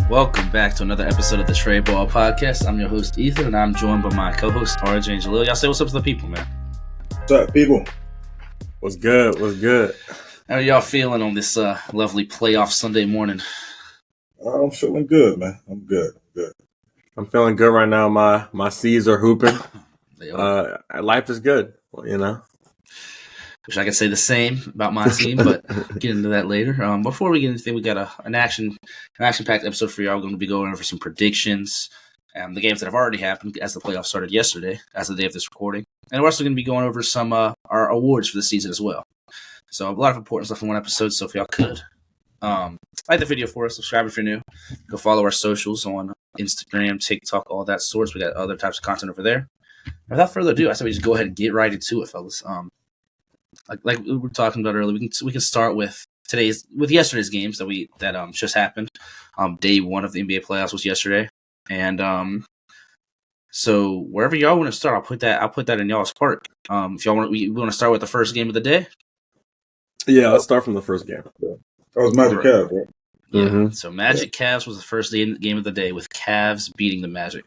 Welcome back to another episode of the Trade Ball Podcast. I'm your host, Ethan, and I'm joined by my co-host, RJ and Jalil. Y'all say what's up to the people, man. What's up, people? What's good? What's good? How are y'all feeling on this lovely playoff Sunday morning? I'm feeling good, man. I'm good. I'm feeling good right now. My C's are hooping. Life is good, you know. Wish I could say the same about my team, but get into that later. Before we get into anything, we got an action-packed episode for y'all. We're going to be going over some predictions, the games that have already happened as the playoffs started yesterday, as the day of this recording, and we're also going to be going over some our awards for the season as well. So a lot of important stuff in one episode. So if y'all could like the video for us, subscribe if you're new, go follow our socials on Instagram, TikTok, all that sorts. We got other types of content over there. Without further ado, I said we just go ahead and get right into it, fellas. Like we were talking about earlier, we can start with yesterday's games that just happened. Day one of the NBA playoffs was yesterday, and so wherever y'all want to start, I'll put that in y'all's part. If y'all want, we want to start with the first game of the day. Yeah, let's start from the first game. That was Magic Cavs, right? Yeah. Mm-hmm. So Magic Cavs was the first game of the day with Cavs beating the Magic.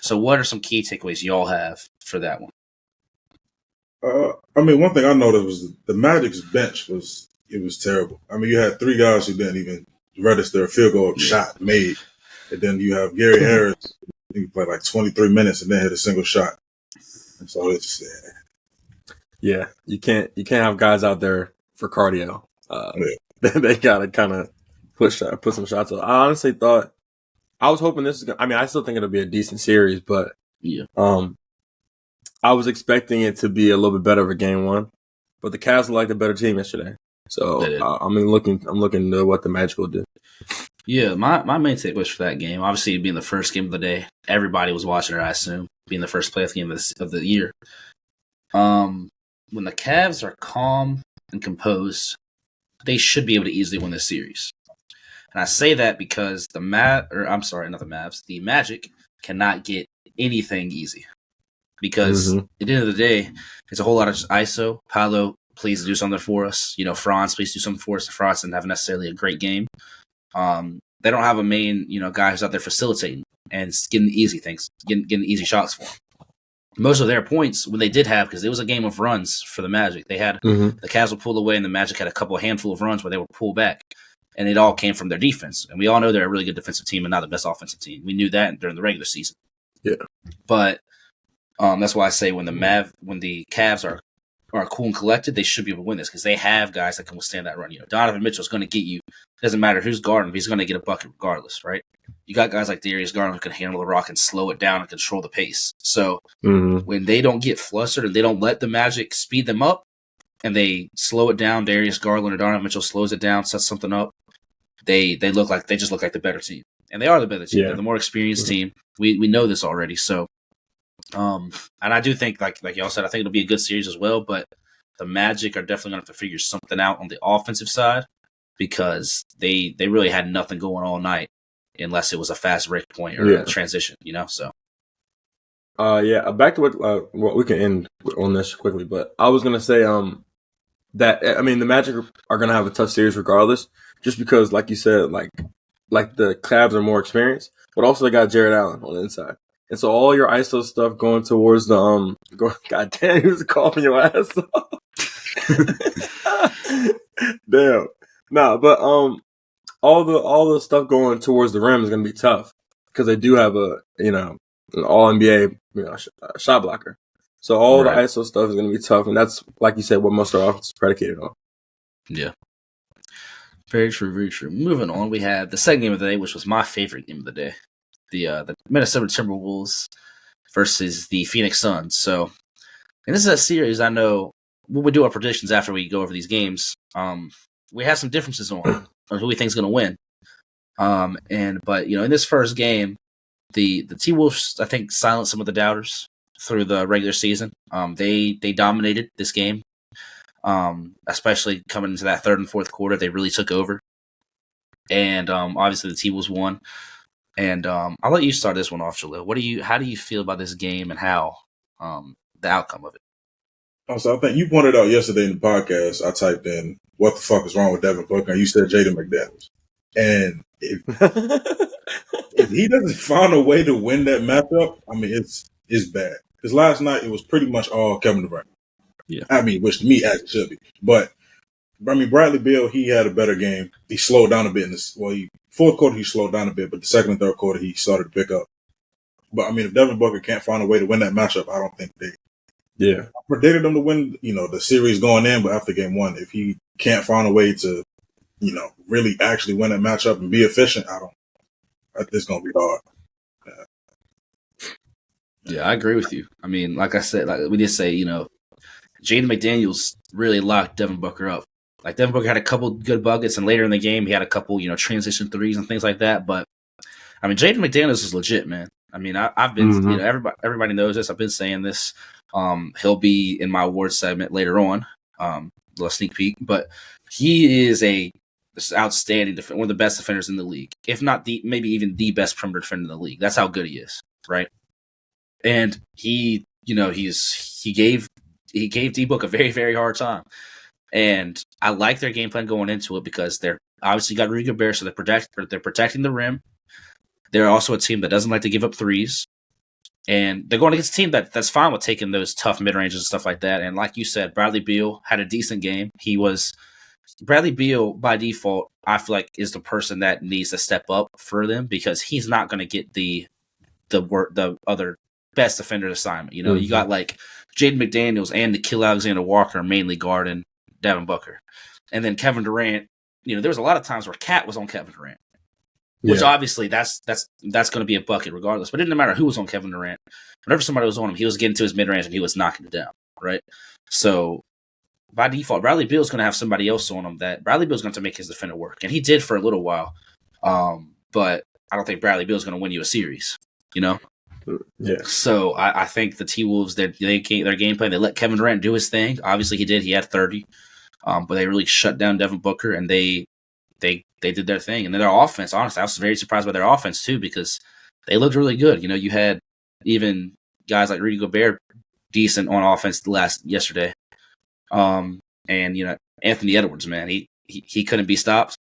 So what are some key takeaways y'all have for that one? One thing I noticed was the Magic's bench was terrible. I mean, you had three guys who didn't even register a field goal shot made, and then you have Gary Harris. He played like 23 minutes and then hit a single shot. And so it's yeah. You can't have guys out there for cardio. They gotta kind of put some shots up. I honestly thought I was hoping this is. I still think it'll be a decent series, but yeah. I was expecting it to be a little bit better of a game one, but the Cavs were like the better team yesterday. So I'm looking to what the Magic will do. Yeah, my main takeaways for that game, obviously being the first game of the day, everybody was watching it, I assume, being the first playoff game of the year. When the Cavs are calm and composed, they should be able to easily win this series. And I say that because the Magic cannot get anything easy. Because at the end of the day, it's a whole lot of just ISO. Paolo, please do something for us. Franz, please do something for us. Franz didn't have necessarily a great game. They don't have a main, guy who's out there facilitating and getting easy things, getting easy shots for them. Most of their points, when they did have, because it was a game of runs for the Magic, they had the Cavs would pull away, and the Magic had a handful of runs where they would pull back, and it all came from their defense. And we all know they're a really good defensive team and not the best offensive team. We knew that during the regular season. Yeah, but that's why I say when the Cavs are cool and collected, they should be able to win this because they have guys that can withstand that run. Donovan Mitchell's going to get you. It doesn't matter who's guarding him; he's going to get a bucket regardless, right? You got guys like Darius Garland who can handle the rock and slow it down and control the pace. So when they don't get flustered and they don't let the Magic speed them up, and they slow it down, Darius Garland or Donovan Mitchell slows it down, sets something up. They just look like the better team, and they are the better team. Yeah. They're the more experienced team. We know this already, so. And I do think, like y'all said, I think it'll be a good series as well. But the Magic are definitely going to have to figure something out on the offensive side because they really had nothing going all night, unless it was a fast break point or a transition. So. Back to what we can end on this quickly, but I was gonna say that the Magic are gonna have a tough series regardless, just because, like you said, like the Cavs are more experienced, but also they got Jared Allen on the inside. And so all your ISO stuff going towards the God damn, he was coughing your ass off. Damn. Nah, but all the stuff going towards the rim is gonna be tough because they do have an all NBA shot blocker. So all the ISO stuff is gonna be tough, and that's, like you said, what most of our offense is predicated on. Yeah. Very true, very true. Moving on, we had the second game of the day, which was my favorite game of the day. The Minnesota Timberwolves versus the Phoenix Suns. So, and this is a series I know when we do our predictions after we go over these games, we have some differences on who we think is going to win. But in this first game, the T-Wolves, I think, silenced some of the doubters through the regular season. They dominated this game, especially coming into that third and fourth quarter. They really took over, and obviously the T-Wolves won. And I'll let you start this one off, Jalil. How do you feel about this game and how the outcome of it? So I think you pointed out yesterday in the podcast, I typed in, what the fuck is wrong with Devin Booker? And you said Jaden McDaniels. And if he doesn't find a way to win that matchup, I mean, it's bad. Because last night it was pretty much all Kevin Durant. Yeah. I mean, which to me as it should be. But I mean, Bradley Beal, he had a better game. He slowed down a bit in this. Well, fourth quarter he slowed down a bit, but the second and third quarter he started to pick up. But I mean, if Devin Booker can't find a way to win that matchup, I don't think they. Yeah, I predicted him to win, the series going in, but after game one, if he can't find a way to, really actually win that matchup and be efficient, it's going to be hard. Yeah, I agree with you. I mean, like I said, like we did say, Jaden McDaniels really locked Devin Booker up. Like Devin Booker had a couple good buckets, and later in the game he had a couple, transition threes and things like that. But I mean, Jaden McDaniels is legit, man. I mean, I've been, everybody knows this. I've been saying this. He'll be in my awards segment later on, little sneak peek. But he is this outstanding defender, one of the best defenders in the league, if not maybe even the best perimeter defender in the league. That's how good he is, right? And he gave D-Book a very, very hard time. And I like their game plan going into it because they're obviously got Rudy Gobert, so they're protecting the rim. They're also a team that doesn't like to give up threes. And they're going against a team that's fine with taking those tough mid-ranges and stuff like that. And like you said, Bradley Beal had a decent game. Bradley Beal, by default, I feel like is the person that needs to step up for them because he's not going to get the other best defender assignment. You got like Jaden McDaniels and Nickeil Alexander-Walker mainly guarding Devin Booker. And then Kevin Durant, there was a lot of times where Cat was on Kevin Durant. Which obviously that's going to be a bucket regardless. But it didn't matter who was on Kevin Durant. Whenever somebody was on him, he was getting to his mid-range and he was knocking it down, right? So by default, Bradley Beal's going to have somebody else on him that Bradley Beal's going to make his defender work. And he did for a little while. But I don't think Bradley Beal's going to win you a series, Yeah. So I think the T-Wolves, their game plan, they let Kevin Durant do his thing. Obviously he did. He had 30. But they really shut down Devin Booker and they did their thing. And then their offense, honestly, I was very surprised by their offense too because they looked really good. You had even guys like Rudy Gobert decent on offense yesterday. And Anthony Edwards, man, he couldn't be stopped.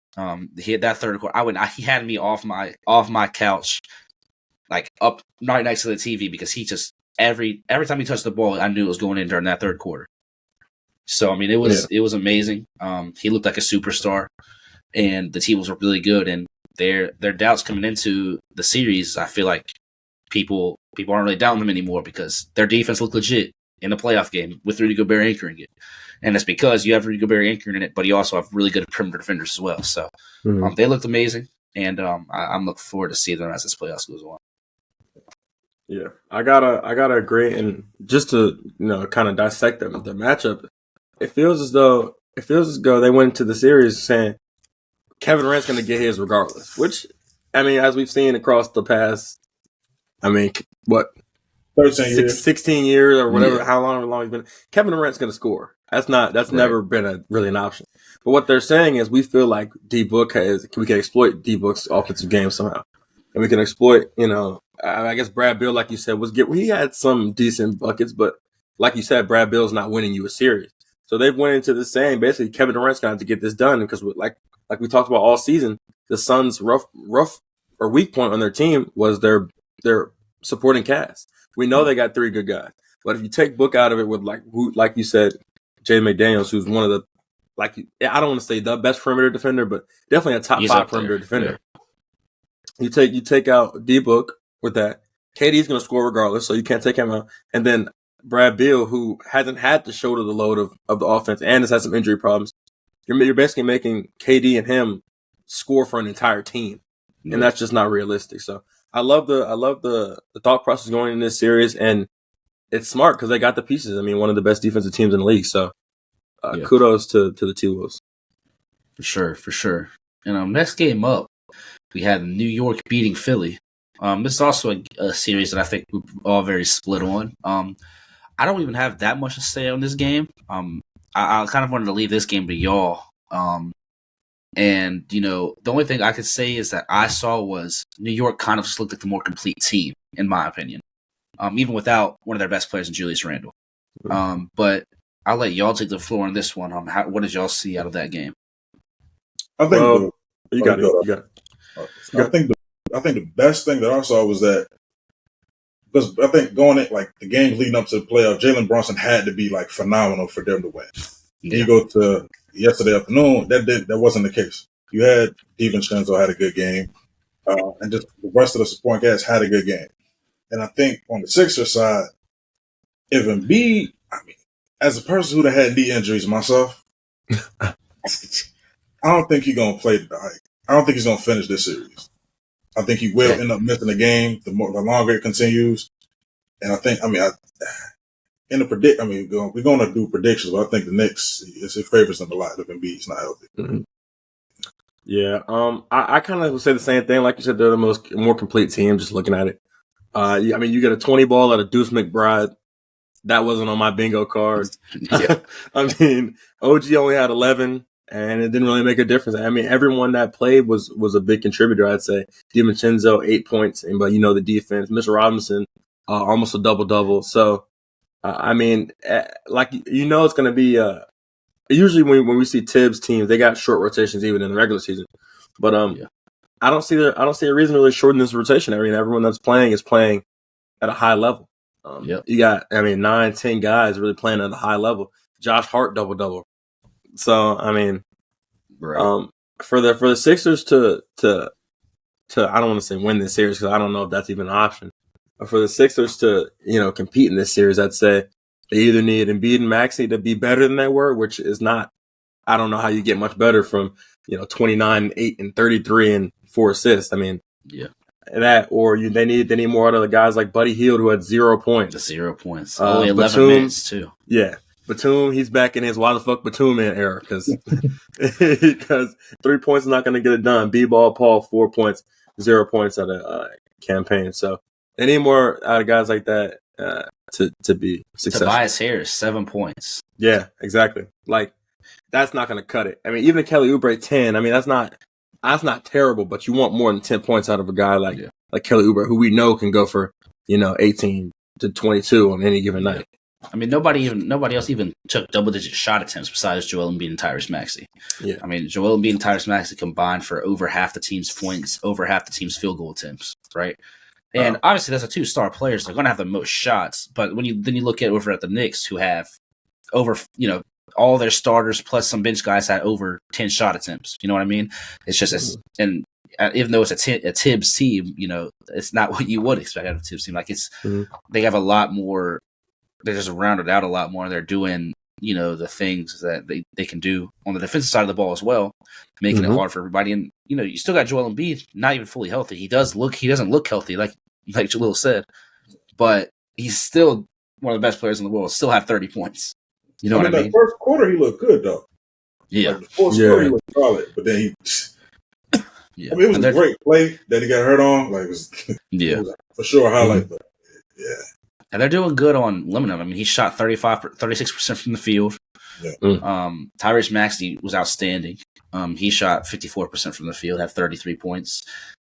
He had that third quarter. He had me off my couch, like up right next to the TV because he just every time he touched the ball, I knew it was going in during that third quarter. So I mean, it was amazing. He looked like a superstar. And the T-Wolves were really good, and their doubts coming into the series, I feel like people aren't really doubting them anymore because their defense looked legit in the playoff game with Rudy Gobert anchoring it. And it's because you have Rudy Gobert anchoring it, but you also have really good perimeter defenders as well. So they looked amazing, and I'm looking forward to seeing them as this playoffs goes on. Yeah, I gotta agree, and just to kind of dissect the matchup, it feels as though they went into the series saying Kevin Durant's going to get his regardless, which, I mean, as we've seen across the past, 16 years or whatever, how long he's been, Kevin Durant's going to score. That's never been really an option. But what they're saying is we feel like D-Book we can exploit D-Book's offensive game somehow. And we can exploit, I guess Brad Beal, like you said, he had some decent buckets, but like you said, Brad Beal's not winning you a series. So they've went into this saying, basically, Kevin Durant's going to have to get this done because like we talked about all season, the Suns' rough or weak point on their team was their supporting cast. We know they got three good guys, but if you take Book out of it with like you said, Jaden McDaniels, who's one of the I don't want to say the best perimeter defender, but definitely a top 5 perimeter defender. Yeah. You take out D-Book with that. KD's going to score regardless, so you can't take him out. And then Brad Beal, who hasn't had to shoulder the load of the offense and has had some injury problems. You're basically making KD and him score for an entire team, and that's just not realistic. So I love the thought process going in this series, and it's smart because they got the pieces. I mean, one of the best defensive teams in the league. So kudos to the T-Wolves. For sure. And next game up, we had New York beating Philly. This is also a series that I think we're all very split on. I don't even have that much to say on this game. I kind of wanted to leave this game to y'all. And, the only thing I could say is that I saw was New York kind of just looked like the more complete team, in my opinion, even without one of their best players in Julius Randle. But I'll let y'all take the floor on this one. What did y'all see out of that game? I think you got it. I think the best thing that I saw was that, because I think going in like the games leading up to the playoff, Jalen Brunson had to be like phenomenal for them to win. Yeah. And you go to yesterday afternoon, that wasn't the case. You had DiVincenzo had a good game, and just the rest of the supporting cast had a good game. And I think on the Sixers side, if Embiid, I mean, as a person who had knee injuries myself, I don't think he's gonna play I don't think he's gonna finish this series. I think he will end up missing the game the longer it continues. And I think, we're going to do predictions, but I think the Knicks, it favors them a lot if Embiid's not healthy. Mm-hmm. Yeah, I kind of would say the same thing. Like you said, they're the more complete team. Just looking at it, you get a 20 ball out of Deuce McBride. That wasn't on my bingo card. Yeah. I mean, OG only had 11, and it didn't really make a difference. I mean, everyone that played was a big contributor. I'd say DiVincenzo 8 points, but the defense, Mr. Robinson almost a double. So, it's going to be. Usually when we see Tibbs teams, they got short rotations even in the regular season. But I don't see a reason to really shorten this rotation. I mean, everyone that's playing is playing at a high level. You got 9-10 guys really playing at a high level. Josh Hart double. So right. For the Sixers to I don't want to say win this series because I don't know if that's even an option. But for the Sixers to compete in this series, I'd say they either need Embiid and Maxey to be better than they were, which is not. I don't know how you get much better from 29, 8, and 33 and 4 assists. I mean, that or they need more out of the guys like Buddy Hield who had 0 points. 0 points. Only 11 minutes too. Yeah, Batum, he's back in his why the fuck Batum man era because 3 points is not going to get it done. B-ball Paul 4 points, 0 points out of campaign. So they need more out of guys like that. To be successful. Tobias Harris, 7 points. Yeah, exactly. Like, that's not going to cut it. I mean, even Kelly Oubre 10. I mean, that's not terrible, but you want more than 10 points out of a guy like Kelly Oubre, who we know can go for 18 to 22 on any given night. I mean, nobody else even took double-digit shot attempts besides Joel Embiid and Tyrese Maxey. Yeah, I mean, Joel Embiid and Tyrese Maxey combined for over half the team's points, over half the team's field goal attempts, right? And obviously, that's a 2-star players. They're going to have the most shots. But when you look at over at the Knicks, who have over, all their starters plus some bench guys had over 10 shot attempts. You know what I mean? It's just, and even though it's a Tibbs team, it's not what you would expect out of a Tibbs team. Like they have a lot more. They're just rounded out a lot more. They're doing, the things that they can do on the defensive side of the ball as well, making it hard for everybody. And you still got Joel Embiid, not even fully healthy. He doesn't look healthy, like Jalil said, but he's still one of the best players in the world. Still have 30 points. You know what I mean? That first quarter, he looked good though. Yeah, like the fourth quarter, he looked solid, but then he. Yeah. I mean, it was a great play that he got hurt on. Like, it was for sure a highlight. But yeah. And they're doing good on limiting him. I mean, he shot 36% from the field. Yeah. Tyrese Maxey was outstanding. He shot 54% from the field, had 33 points.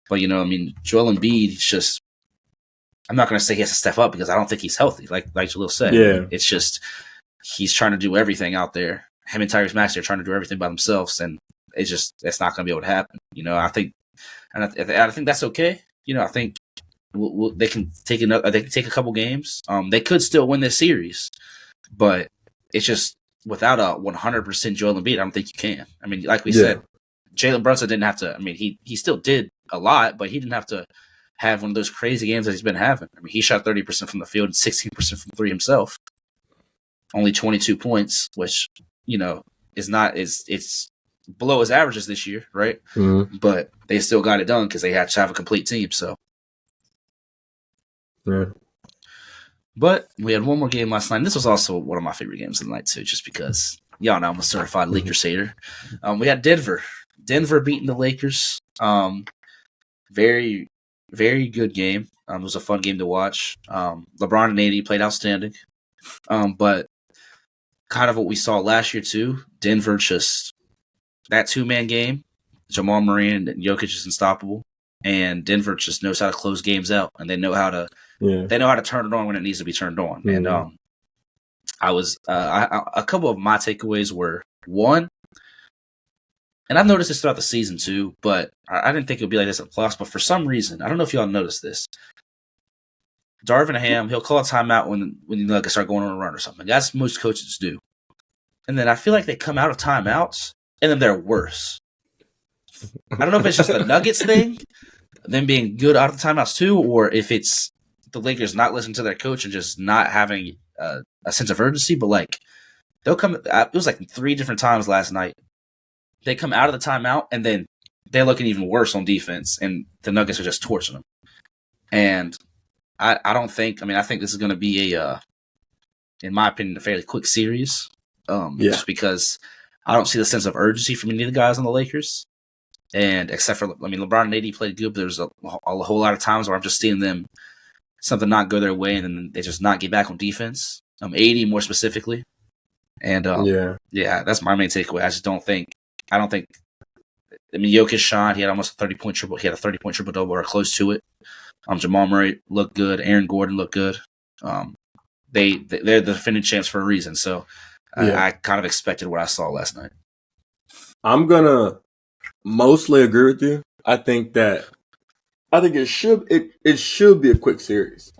But, Joel Embiid, he's just – I'm not going to say he has to step up because I don't think he's healthy, like Jalil said. Yeah. It's just he's trying to do everything out there. Him and Tyrese Maxey are trying to do everything by themselves, and it's not going to be able to happen. I think that's okay. I think they can take a couple games. They could still win this series, but it's just without a 100% Joel Embiid, I don't think you can. I mean, like we said, Jalen Brunson didn't have to. I mean, he still did a lot, but he didn't have to have one of those crazy games that he's been having. I mean, he shot 30% from the field and 16% from three himself. Only 22 points, which it's below his averages this year, right? Mm-hmm. But they still got it done because they had to have a complete team. So. Yeah. But we had one more game last night. And this was also one of my favorite games of the night, too, just because y'all know I'm a certified Lakers hater. We had Denver. Denver beating the Lakers. Very, very good game. It was a fun game to watch. LeBron and AD played outstanding. But kind of what we saw last year, too. Denver just that two-man game. Jamal Murray and Jokic is unstoppable. And Denver just knows how to close games out, and they know how to turn it on when it needs to be turned on. Mm-hmm. And a couple of my takeaways were, one, and I've noticed this throughout the season too, but I didn't think it would be like this in the playoffs. But for some reason, I don't know if y'all noticed this. Darvin Ham, he'll call a timeout when you like start going on a run or something. That's what most coaches do. And then I feel like they come out of timeouts and then they're worse. I don't know if it's just the Nuggets thing, them being good out of the timeouts too, or if it's the Lakers not listening to their coach and just not having a sense of urgency. But like they'll come. It was like 3 different times last night. They come out of the timeout and then they're looking even worse on defense, and the Nuggets are just torching them. And I don't think. I mean, I think this is going to be in my opinion, a fairly quick series. Just because I don't see the sense of urgency from any of the guys on the Lakers. And except for, I mean, LeBron and AD played good, but there's a whole lot of times where I'm just seeing them something not go their way, and then they just not get back on defense. AD more specifically. And yeah, that's my main takeaway. I don't think. I mean, Jokic shot. He had almost a 30-point triple. He had a 30-point triple double or close to it. Jamal Murray looked good. Aaron Gordon looked good. They're the defending champs for a reason. So I kind of expected what I saw last night. I'm gonna mostly agree with you. I think it should be a quick series,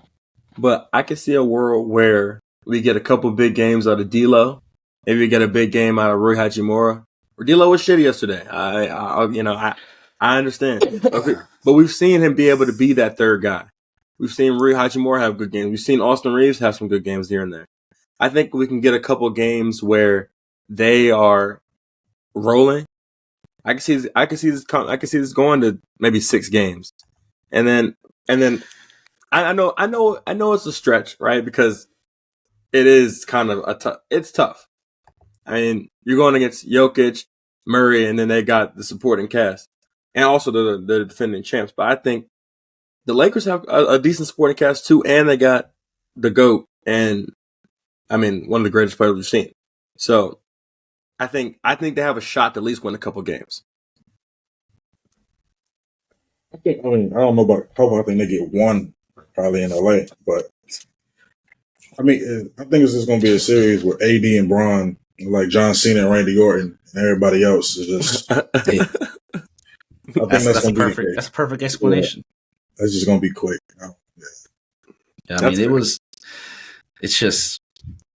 but I can see a world where we get a couple big games out of D'Lo. Maybe we get a big game out of Rui Hachimura. D'Lo was shitty yesterday. I understand, okay. But we've seen him be able to be that third guy. We've seen Rui Hachimura have good games. We've seen Austin Reeves have some good games here and there. I think we can get a couple games where they are rolling. I can see this going to maybe 6 games, and then I know it's a stretch, right? Because it is kind of it's tough. I mean, you're going against Jokic, Murray, and then they got the supporting cast, and also the defending champs. But I think the Lakers have a decent supporting cast too, and they got the GOAT, and I mean, one of the greatest players we've seen. So I think they have a shot to at least win a couple games. I don't know about how I think they get one probably in LA, but I mean, I think it's just going to be a series where AD and Bron, like John Cena and Randy Orton, and everybody else is just. I think that's a perfect explanation. Yeah, that's just going to be quick. I mean, it's just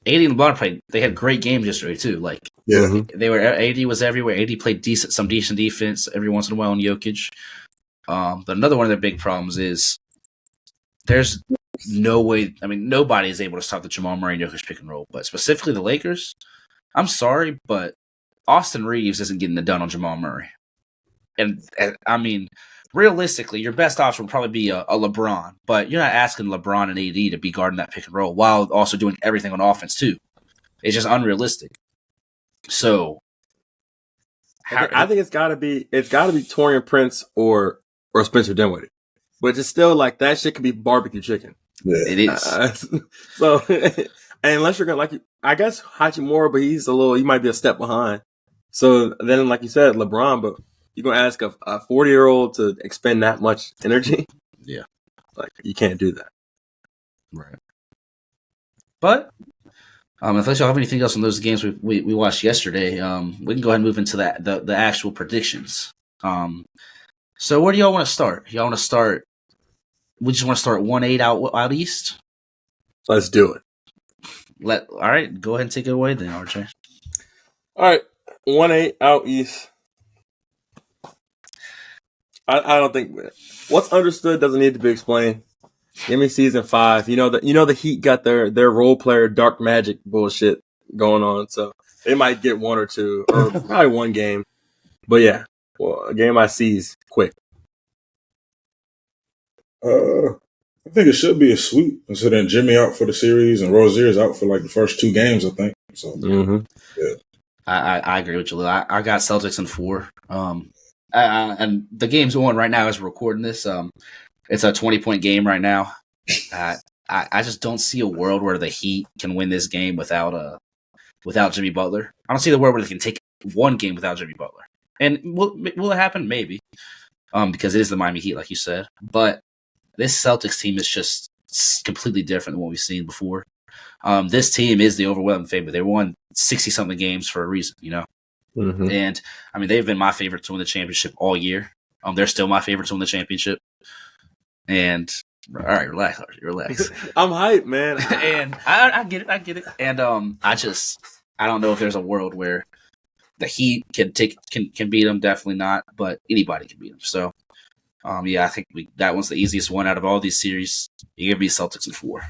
AD and LeBron played. They had great games yesterday too. Like AD was everywhere. AD played some decent defense every once in a while on Jokic. But another one of their big problems is there's no way. I mean, nobody is able to stop the Jamal Murray and Jokic pick and roll. But specifically the Lakers, I'm sorry, but Austin Reeves isn't getting it done on Jamal Murray. And I mean, realistically, your best option would probably be a LeBron. But you're not asking LeBron and AD to be guarding that pick and roll while also doing everything on offense too. It's just unrealistic. So I think it's got to be Taurean Prince or Spencer Dinwiddie, but it's still like that shit could be barbecue chicken. Yeah, it is. So, and unless you're gonna I guess Hachimura, but he might be a step behind. So then, like you said, LeBron, but you're gonna ask a 40-year-old to expend that much energy? Yeah, like you can't do that, right? But unless y'all have anything else on those games we watched yesterday, we can go ahead and move into the actual predictions. So where do y'all want to start? Y'all want to start? We just want to start 1-8 out east. Let's do it. All right, go ahead and take it away then, RJ. All right, 1-8 out east. I don't think what's understood doesn't need to be explained. Give me season 5. You know the Heat got their role player dark magic bullshit going on, so they might get 1 or 2 or probably 1 game. But yeah, well, a game I seize quick. I think it should be a sweep considering Jimmy out for the series and Rozier's out for like the first 2 games, I think. So yeah, I agree with you, Lou. I got Celtics in 4. And the game's on right now as we're recording this. It's a 20-point game right now. I just don't see a world where the Heat can win this game without Jimmy Butler. I don't see the world where they can take 1 game without Jimmy Butler. And will it happen? Maybe. Because it is the Miami Heat, like you said. But this Celtics team is just completely different than what we've seen before. This team is the overwhelming favorite. They won 60-something games for a reason, you know? Mhm. And I mean, they've been my favorite to win the championship all year. They're still my favorite to win the championship. And all right, relax. I'm hyped, man. And I get it. And I don't know if there's a world where the Heat can beat them. Definitely not, but anybody can beat them. So, I think that one's the easiest one out of all these series. You give me Celtics in 4.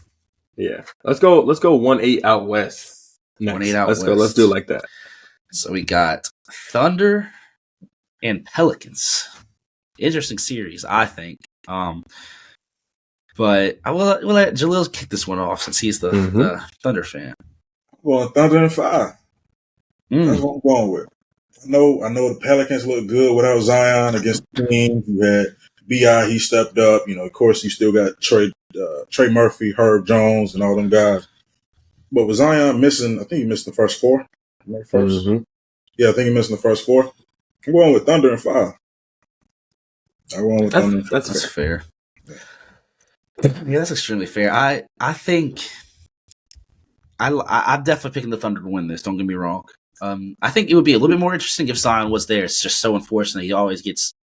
Yeah, let's go 1-8 out west. Next. 1-8 out west. Let's do it like that. So we got Thunder and Pelicans. Interesting series, I think. But I will let Jalil kick this one off since he's the Thunder fan. Well, Thunder in 5. That's what I'm going with. I know the Pelicans look good without Zion against the team. You had B.I., he stepped up. You know, of course, you still got Trey Murphy, Herb Jones, and all them guys. But with Zion missing, I think he missed the first 4. Yeah, I think he missed the first 4. I'm going with Thunder in 5. That's fair. Yeah, that's extremely fair. I think I'm definitely picking the Thunder to win this. Don't get me wrong. I think it would be a little bit more interesting if Zion was there. It's just so unfortunate. He always gets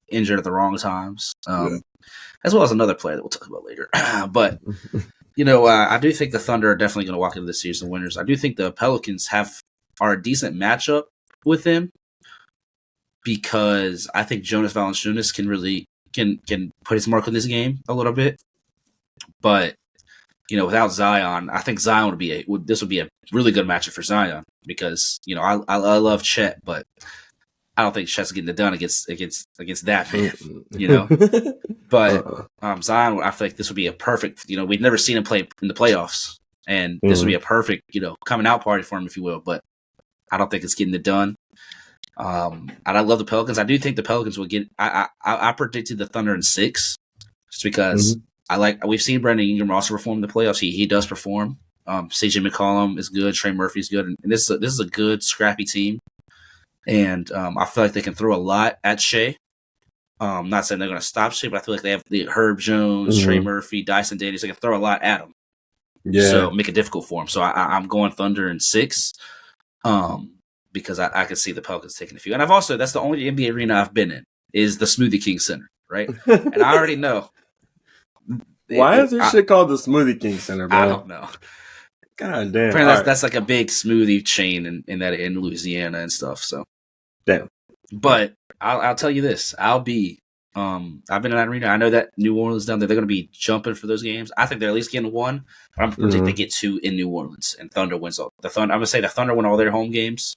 injured at the wrong times. As well as another player that we'll talk about later. But, I do think the Thunder are definitely going to walk into this season winners. I do think the Pelicans are a decent matchup with them because I think Jonas Valanciunas can really can put his mark on this game a little bit. But, without Zion, I think Zion would be a really good matchup for Zion because, I love Chet, but I don't think Chet's getting it done against that man, But Zion, I feel like this would be a perfect, we've never seen him play in the playoffs, and this would be a perfect, coming out party for him, if you will. But I don't think it's getting it done. And I love the Pelicans. I do think the Pelicans will get. I predicted the Thunder in 6, just because we've seen Brandon Ingram also perform in the playoffs. He does perform. CJ McCollum is good. Trey Murphy is good, and this is a good scrappy team. And I feel like they can throw a lot at Shea. Not saying they're going to stop Shea, but I feel like they have the Herb Jones, Trey Murphy, Dyson Daniels. They can throw a lot at him. Yeah. So make it difficult for him. So I'm going Thunder in 6. Because I could see the Pelicans taking a few. And that's the only NBA arena I've been in, is the Smoothie King Center, right? And I already know. Why is this shit called the Smoothie King Center, bro? I don't know. God damn. Apparently that's like a big smoothie chain in Louisiana and stuff. So damn. But I'll tell you this. I've been in that arena. I know that New Orleans down there, they're going to be jumping for those games. I think they're at least getting 1, but I'm predicting they get 2 in New Orleans, and Thunder wins all. I'm going to say the Thunder win all their home games.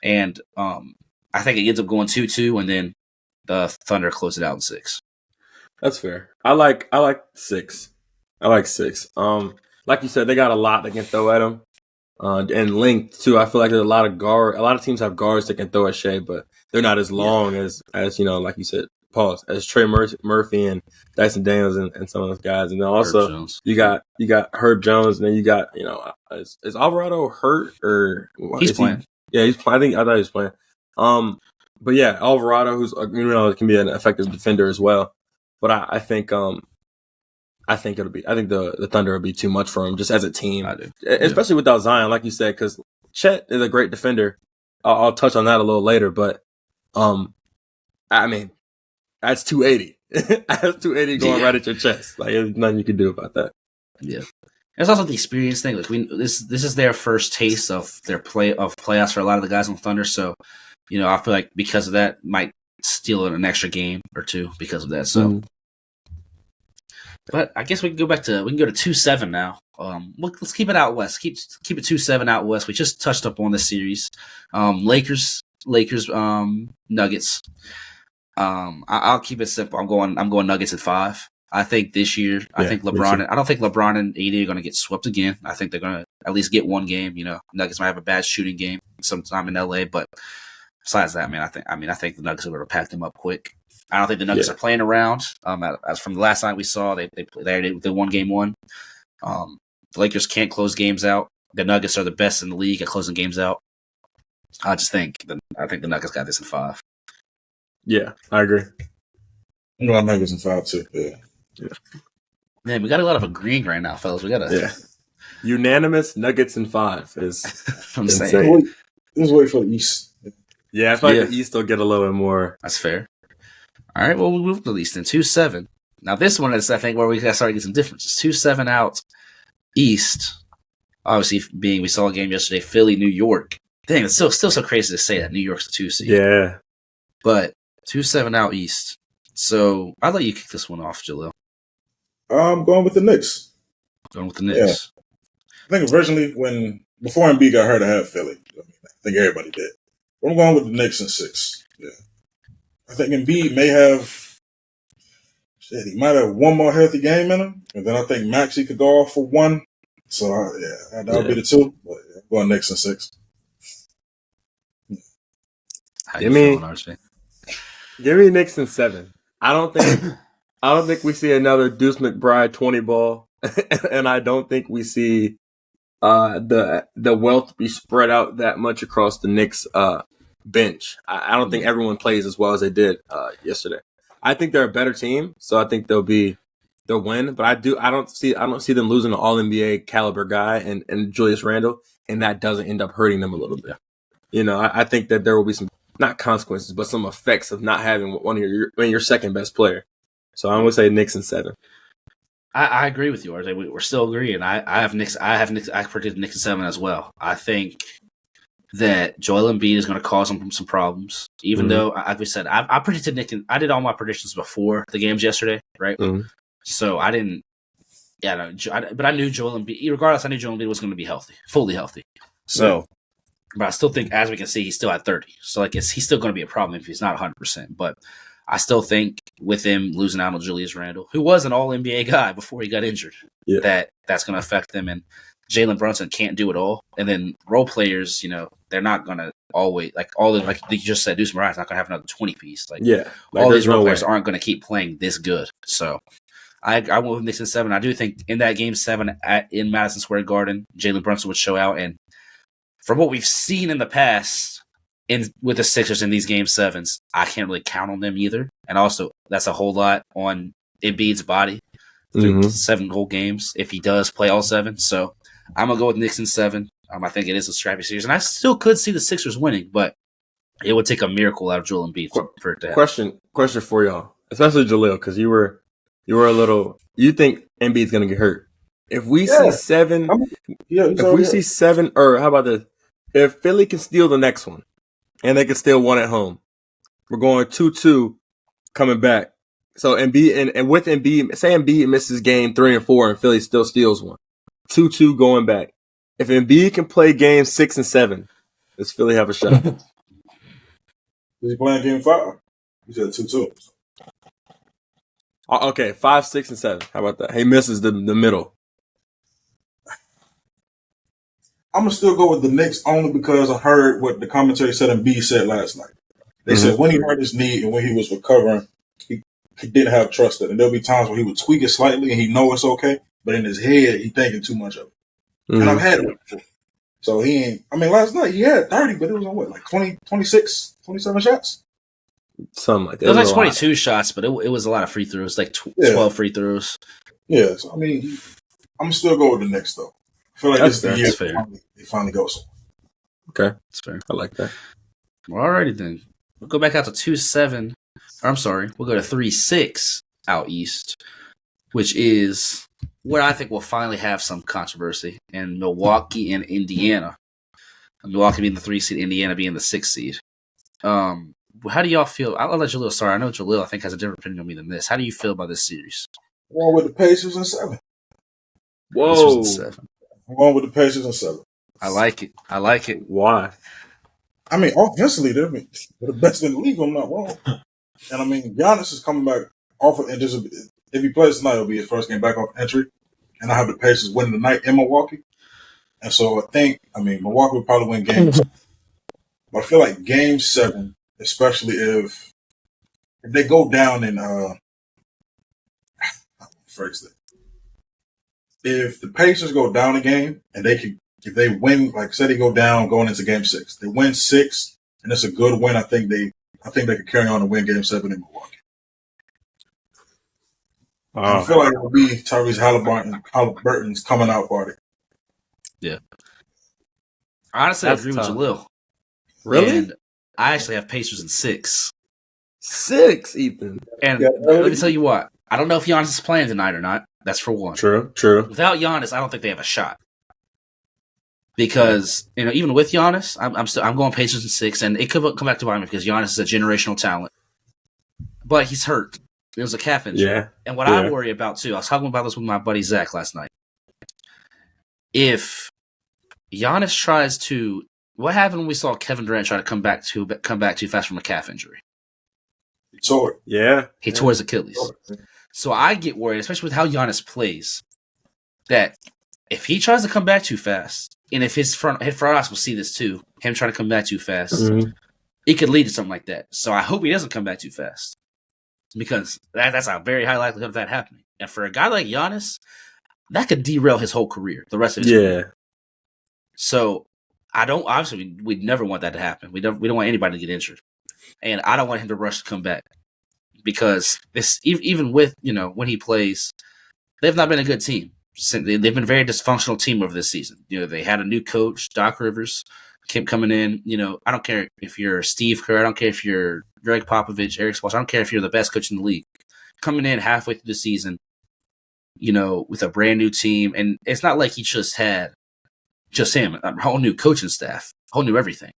And I think it ends up going 2-2, and then the Thunder close it out in 6. That's fair. I like 6. I like 6. Like you said, they got a lot they can throw at them, and length too. I feel like there's a lot of teams have guards that can throw at Shea, but they're not as long as like you said, as Trey Murphy and Dyson Daniels and some of those guys. And then also you got Herb Jones, and then you got is Alvarado hurt or he's playing? Yeah, he's playing. I thought he was playing. But yeah, Alvarado, who's can be an effective defender as well. But I think I think the Thunder will be too much for him just as a team, especially without Zion, like you said, because Chet is a great defender. I'll touch on that a little later, but I mean, that's 280. That's 280 going right at your chest. Like, there's nothing you can do about that. Yeah. There's also the experience thing. Like this is their first taste of their playoffs for a lot of the guys on Thunder. So, I feel like because of that, might steal an extra game or 2 because of that. So, but I guess we can go to 2-7 now. Let's keep it out west. Keep it 2-7 out west. We just touched up on this series. Lakers, Nuggets. I'll keep it simple. I'm going Nuggets at 5. I think this year, I don't think LeBron and AD are going to get swept again. I think they're going to at least get 1 game. Nuggets might have a bad shooting game sometime in LA, but besides that, I think the Nuggets are going to pack them up quick. I don't think the Nuggets are playing around. As from the last night we saw, they 1-game-1. The Lakers can't close games out. The Nuggets are the best in the league at closing games out. I think the Nuggets got this in 5. Yeah, I agree. I'm going Nuggets in 5 too. Yeah. Man, we got a lot of agreeing right now, fellas. We got unanimous Nuggets in 5 is insane. Let's wait for the East. Yeah, I feel like the East will get a little bit more. That's fair. All right, well, we'll move to the East then. 2-7. Now, this one is, I think, where we got to start getting some differences. 2-7 out East. Obviously, being we saw a game yesterday, Philly, New York. Dang, it's still so crazy to say that New York's the 2 seed. Yeah. But 2-7 out East. So I'll let you kick this one off, Jalil. I'm going with the Knicks. Going with the Knicks. Yeah. I think originally before Embiid got hurt, I had Philly. I think everybody did. But I'm going with the Knicks in 6. Yeah. I think Embiid he might have one more healthy game in him. And then I think Maxey could go off for 1. So, that would be the 2. But I'm going Knicks in 6. How you feeling, RJ? Give me Knicks in 7. I don't think we see another Deuce McBride 20 ball, and I don't think we see the wealth be spread out that much across the Knicks bench. I don't think everyone plays as well as they did yesterday. I think they're a better team, so I think they'll win. But I don't see them losing an All NBA caliber guy and Julius Randle, and that doesn't end up hurting them a little bit. You know, I think that there will be some, not consequences, but some effects of not having one of your second best player. So I'm going to say Knicks in 7. I agree with you, RJ. We're still agreeing. I have Knicks. I predicted Knicks in 7 as well. I think that Joel Embiid is going to cause them some problems. Even though, like we said, I predicted Nick. I did all my predictions before the games yesterday, right? So I didn't. Yeah, but I knew Joel Embiid. Regardless, I knew Joel Embiid was going to be healthy, fully healthy. So. But I still think, as we can see, he's still at 30. So, he's still going to be a problem if he's not 100%. But I still think with him losing out on Julius Randle, who was an All-NBA guy before he got injured, that's going to affect them. And Jalen Brunson can't do it all. And then role players, they're not going to always – like you just said, Deuce McBride's not going to have another 20-piece. All these role players aren't going to keep playing this good. So I went with Knicks in 7. I do think in that game 7 in Madison Square Garden, Jalen Brunson would show out. And from what we've seen in the past with the Sixers in these game 7s, I can't really count on them either. And also, that's a whole lot on Embiid's body through 7 whole games if he does play all 7. So I'm going to go with Knicks in 7. I think it is a scrappy series. And I still could see the Sixers winning, but it would take a miracle out of Joel Embiid for it to happen. Question for y'all, especially Jalil, because you were a little – you think Embiid's going to get hurt. If we see 7 – or how about this? If Philly can steal the next one, and they can steal one at home, we're going 2-2 coming back. So Embiid and with Embiid, say Embiid misses game 3 and 4, and Philly still steals one. 2-2 going back. If Embiid can play game 6 and 7, does Philly have a shot? Is he playing game 5? You said 2-2. Okay, 5, 6, and 7. How about that? He misses the middle. I'm going to still go with the Knicks only because I heard what the commentary said and B said last night. They said when he hurt his knee and when he was recovering, he didn't have trust in it. And there'll be times where he would tweak it slightly and he know it's okay, but in his head, he thinking too much of it. And I've had it before. So last night he had 30, but it was on 20, 26, 27 shots? Something like that. It was 22 shots, but it was a lot of free throws, 12 free throws. Yeah, so I'm still going with the Knicks, though. I feel like this is the year they finally go somewhere. Okay. That's fair. I like that. Well, alrighty then. We'll go back out to 2-7. I'm sorry. We'll go to 3-6 out east, which is where I think we'll finally have some controversy in Milwaukee and Indiana. Milwaukee being the 3 seed, Indiana being the 6 seed. How do y'all feel? I'll let Jalil start. I know Jalil, I think, has a different opinion on me than this. How do you feel about this series? I'm going with the Pacers in 7. Whoa. I'm going with the Pacers in 7. I like it. Why? Offensively, they're the best in the league. I'm not wrong. And Giannis is coming back off of, and if he plays tonight, it'll be his first game back off injury. And I have the Pacers winning tonight in Milwaukee. And so I think, Milwaukee will probably win game 2. But I feel like game 7, especially if they go down in, if the Pacers go down a game and if they win, say they go down going into game 6, they win 6 and it's a good win. I think they could carry on and win game 7 in Milwaukee. I feel like it will be Tyrese Halliburton's coming out party. Yeah. Honestly, I agree with Jalil. Really? And I actually have Pacers in 6. 6, Ethan. And Yeah, let me tell you what. I don't know if Giannis is playing tonight or not. That's for one. True. Without Giannis, I don't think they have a shot. Because even with Giannis, I'm going Pacers in 6, and it could come back to Miami because Giannis is a generational talent, but he's hurt. It was a calf injury. Yeah. And what I worry about too, I was talking about this with my buddy Zach last night. If Giannis tries to, what happened when we saw Kevin Durant try to come back too fast from a calf injury? He tore it. Yeah. He tore his Achilles. So I get worried, especially with how Giannis plays, that if he tries to come back too fast, and if his front office will see this too, him trying to come back too fast, it could lead to something like that. So I hope he doesn't come back too fast, because that's a very high likelihood of that happening. And for a guy like Giannis, that could derail his whole career, the rest of his career. So obviously we'd never want that to happen. We don't want anybody to get injured, and I don't want him to rush to come back, because this, even with when he plays, they've not been a good team. They've been a very dysfunctional team over this season. They had a new coach, Doc Rivers, kept coming in. I don't care if you're Steve Kerr. I don't care if you're Greg Popovich, Eric Spoelstra. I don't care if you're the best coach in the league. Coming in halfway through the season, with a brand new team, and it's not like he just had him, a whole new coaching staff, whole new everything,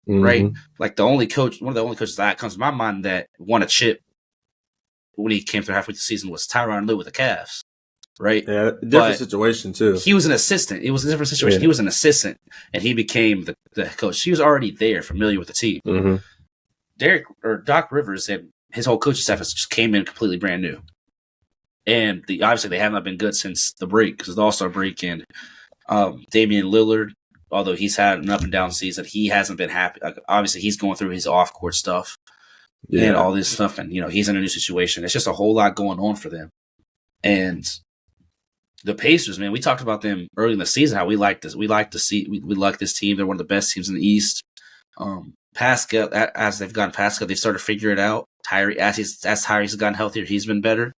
right? Like one of the only coaches that comes to my mind that won a chip when he came through halfway through the season was Tyronn Lue with the Cavs. Right? Yeah, different situation too. He was an assistant. It was a different situation. Yeah. He was an assistant, and he became the coach. He was already there, familiar with the team. Doc Rivers and his whole coaching staff just came in completely brand new. And obviously they have not been good since the break, because the All-Star break, and Damian Lillard, although he's had an up and down season, he hasn't been happy. Obviously he's going through his off-court stuff and all this stuff, and he's in a new situation. It's just a whole lot going on for them. And the Pacers, man, we talked about them early in the season, how we like this. We like this team. They're one of the best teams in the East. Pascal, as they've gotten Pascal, they've started to figure it out. As Tyrese has gotten healthier, he's been better.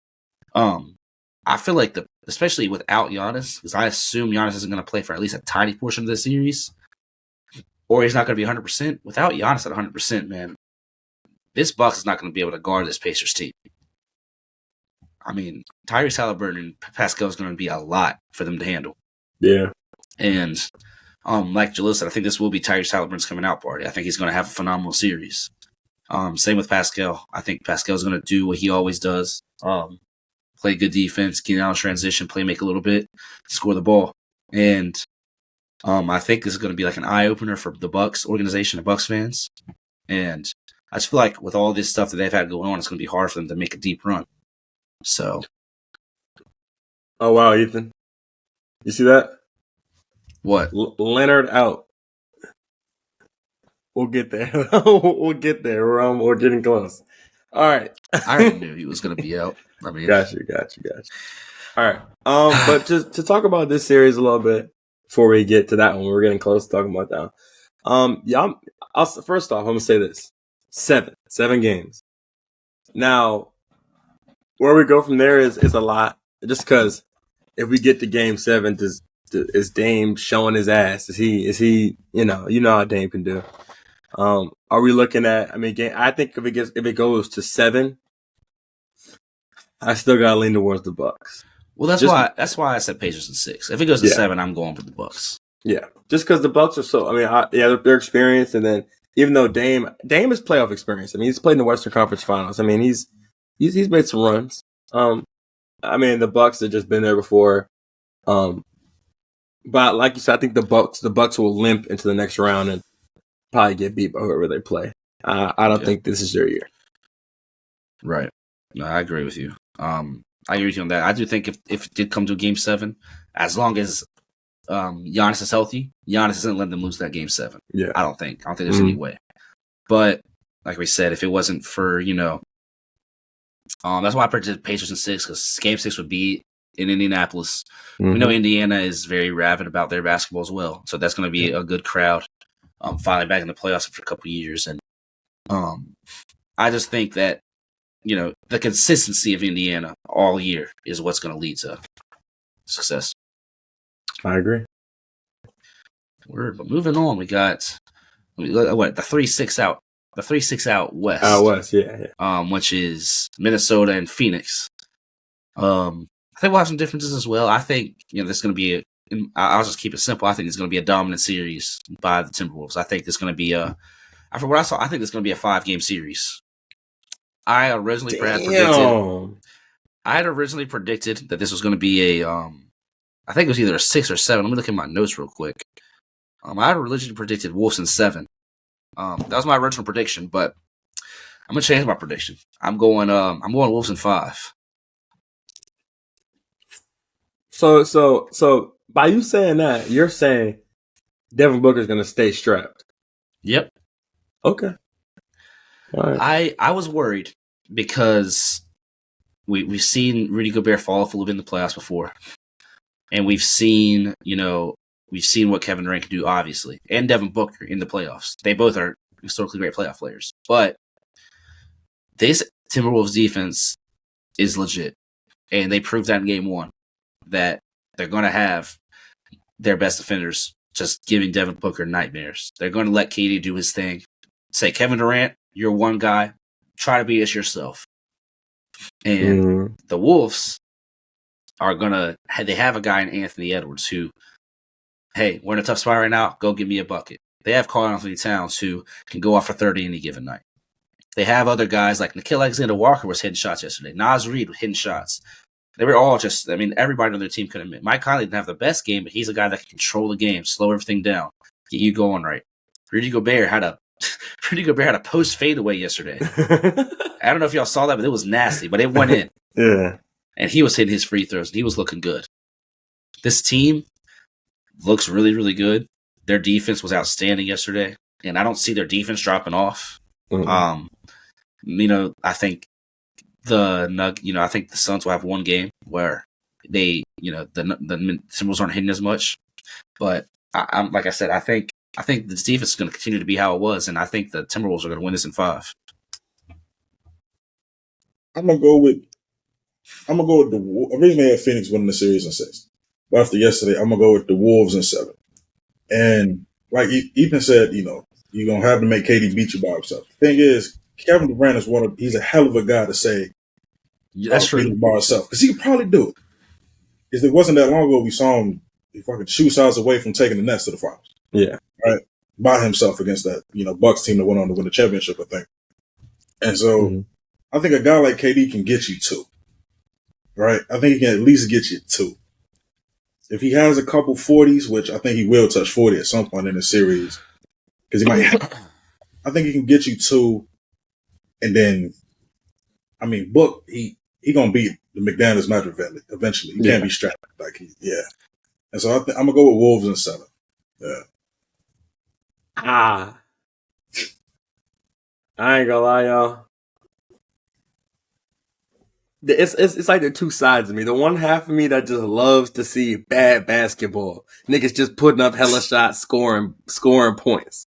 I feel like especially without Giannis, because I assume Giannis isn't going to play for at least a tiny portion of the series, or he's not going to be 100%. Without Giannis at 100%, man, this Bucks is not going to be able to guard this Pacers team. I mean, Tyrese Haliburton and Pascal is going to be a lot for them to handle. Yeah. And like Jalil said, I think this will be Tyrese Haliburton's coming out party. I think he's going to have a phenomenal series. Same with Pascal. I think Pascal's going to do what he always does. Play good defense, get out of transition, make a little bit, score the ball. And I think this is going to be like an eye-opener for the Bucks organization, the Bucks fans. And I just feel like with all this stuff that they've had going on, it's going to be hard for them to make a deep run. So, oh wow, Ethan, you see that? What? Leonard out. We'll get there. We'll get there. We're getting close. All right. I already knew he was going to be out. I mean, got you. All right. But just to talk about this series a little bit before we get to that one, we're getting close to talking about that one. First off, I'm gonna say this: 7 games. Now, where we go from there is a lot. Just because if we get to Game 7, is Dame showing his ass? Is he? You know how Dame can do. Are we looking at? I mean, I think if it goes to 7, I still gotta lean towards the Bucks. Well, that's why I said Pacers in 6. If it goes to 7, I'm going for the Bucks. Yeah, just because the Bucks are so. I mean, they're experienced, and then even though Dame is playoff experience. I mean, he's played in the Western Conference Finals. I mean, he's made some runs. I mean, the Bucks have just been there before. But like you said, I think the Bucks will limp into the next round and probably get beat by whoever they play. I don't think this is their year. Right. No, I agree with you. I agree with you on that. I do think if it did come to Game 7, as long as Giannis is healthy, Giannis isn't letting them lose that Game 7. Yeah. I don't think there's any way. But like we said, if it wasn't for, that's why I predicted Pacers in 6, because Game 6 would be in Indianapolis. We know Indiana is very rabid about their basketball as well. So that's going to be a good crowd. Finally back in the playoffs after a couple of years. And I just think that, the consistency of Indiana all year is what's going to lead to success. I agree. But moving on, we got the 3-6 out the 3-6 out west. Out west, yeah. Which is Minnesota and Phoenix. I think we'll have some differences as well. I think there's going to be I'll just keep it simple. I think it's going to be a dominant series by the Timberwolves. I think there's going to be after what I saw, I think it's going to be a 5-game series. I originally had predicted that this was going to be I think it was either a 6 or 7. Let me look at my notes real quick. I had originally predicted Wolves in 7. That was my original prediction, but I'm gonna change my prediction. I'm going Wolves in 5. So by you saying that, you're saying Devin Booker's gonna stay strapped. Yep. Okay. All right. I was worried because we've seen Rudy Gobert fall off a little bit in the playoffs before, and we've seen what Kevin Durant can do, obviously, and Devin Booker in the playoffs. They both are historically great playoff players, but this Timberwolves defense is legit, and they proved that in Game 1 that they're going to have their best defenders just giving Devin Booker nightmares. They're going to let KD do his thing. Say, Kevin Durant, you're one guy. Try to be as yourself. And the Wolves are going to – they have a guy in Anthony Edwards who, hey, we're in a tough spot right now. Go give me a bucket. They have Karl-Anthony Towns who can go off for 30 any given night. They have other guys like Nickeil Alexander-Walker was hitting shots yesterday. Naz Reid was hitting shots. They were all just, everybody on their team could admit. Mike Conley didn't have the best game, but he's a guy that can control the game, slow everything down, get you going right. Rudy Gobert had a post fadeaway yesterday. I don't know if y'all saw that, but it was nasty, but it went in. Yeah. And he was hitting his free throws, and he was looking good. This team looks really, really good. Their defense was outstanding yesterday, and I don't see their defense dropping off. I think I think the Suns will have one game where they, the Timberwolves aren't hitting as much. But I'm like I said, I think this defense is going to continue to be how it was, and I think the Timberwolves are going to win this in 5. I'm gonna go with the originally had Phoenix winning the series in 6, but after yesterday, I'm gonna go with the Wolves in 7. And like Ethan said, you're gonna have to make KD beat you by himself. The thing is, Kevin Durant is he's a hell of a guy to say that's true by himself, because he could probably do it. Because it wasn't that long ago we saw him fucking shoot sides away from taking the Nets to the finals. Yeah, right, by himself against that Bucks team that went on to win the championship, I think. And so I think a guy like KD can get you 2. Right, I think he can at least get you 2. If he has a couple 40s, which I think he will touch 40 at some point in the series, because he might I think he can get you 2. And then, Book, he gonna beat the McDaniels Magic eventually. He can't be strapped And so I'm gonna go with Wolves in 7. Yeah. I ain't gonna lie, y'all. It's like the two sides of me. The one half of me that just loves to see bad basketball, niggas just putting up hella shots, scoring points.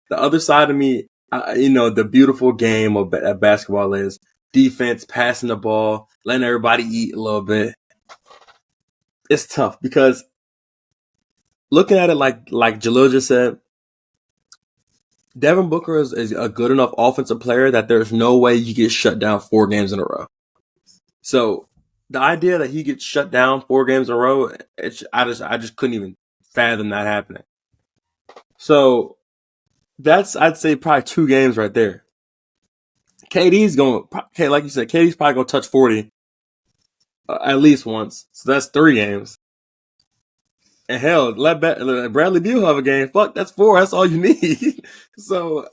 The other side of me, the beautiful game of basketball is defense, passing the ball, letting everybody eat a little bit. It's tough because looking at it like Jalil just said, Devin Booker is a good enough offensive player that there's no way you get shut down 4 games in a row. So the idea that he gets shut down 4 games in a row, I just couldn't even fathom that happening. So that's, I'd say, probably 2 games right there. KD's like you said, KD's probably going to touch 40 at least once. So that's 3 games. And hell, let Bradley Beal have a game. Fuck, that's 4. That's all you need. So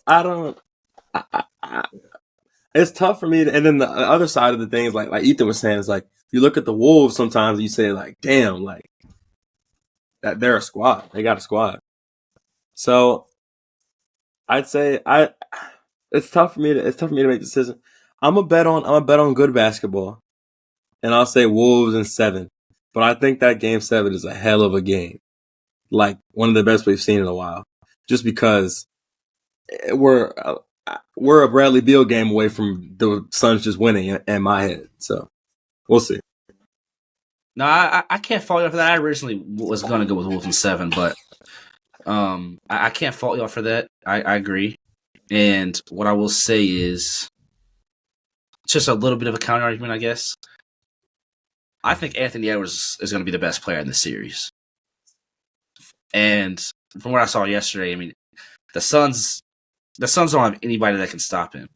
it's tough for me. And then the other side of the thing is like Ethan was saying, is like, you look at the Wolves sometimes and you say like, damn, like that they're a squad. They got a squad. So I'd say it's tough for me to make a decision. I'm a bet on good basketball, and I'll say Wolves in 7. But I think that game 7 is a hell of a game, like one of the best we've seen in a while. Just because we're a Bradley Beal game away from the Suns just winning in my head. So we'll see. No, I can't fault y'all for that. I originally was going to go with Wolves in 7, but I can't fault y'all for that. I agree. And what I will say is just a little bit of a counter argument, I guess. I think Anthony Edwards is going to be the best player in the series. And from what I saw yesterday, I mean, the Suns don't have anybody that can stop him.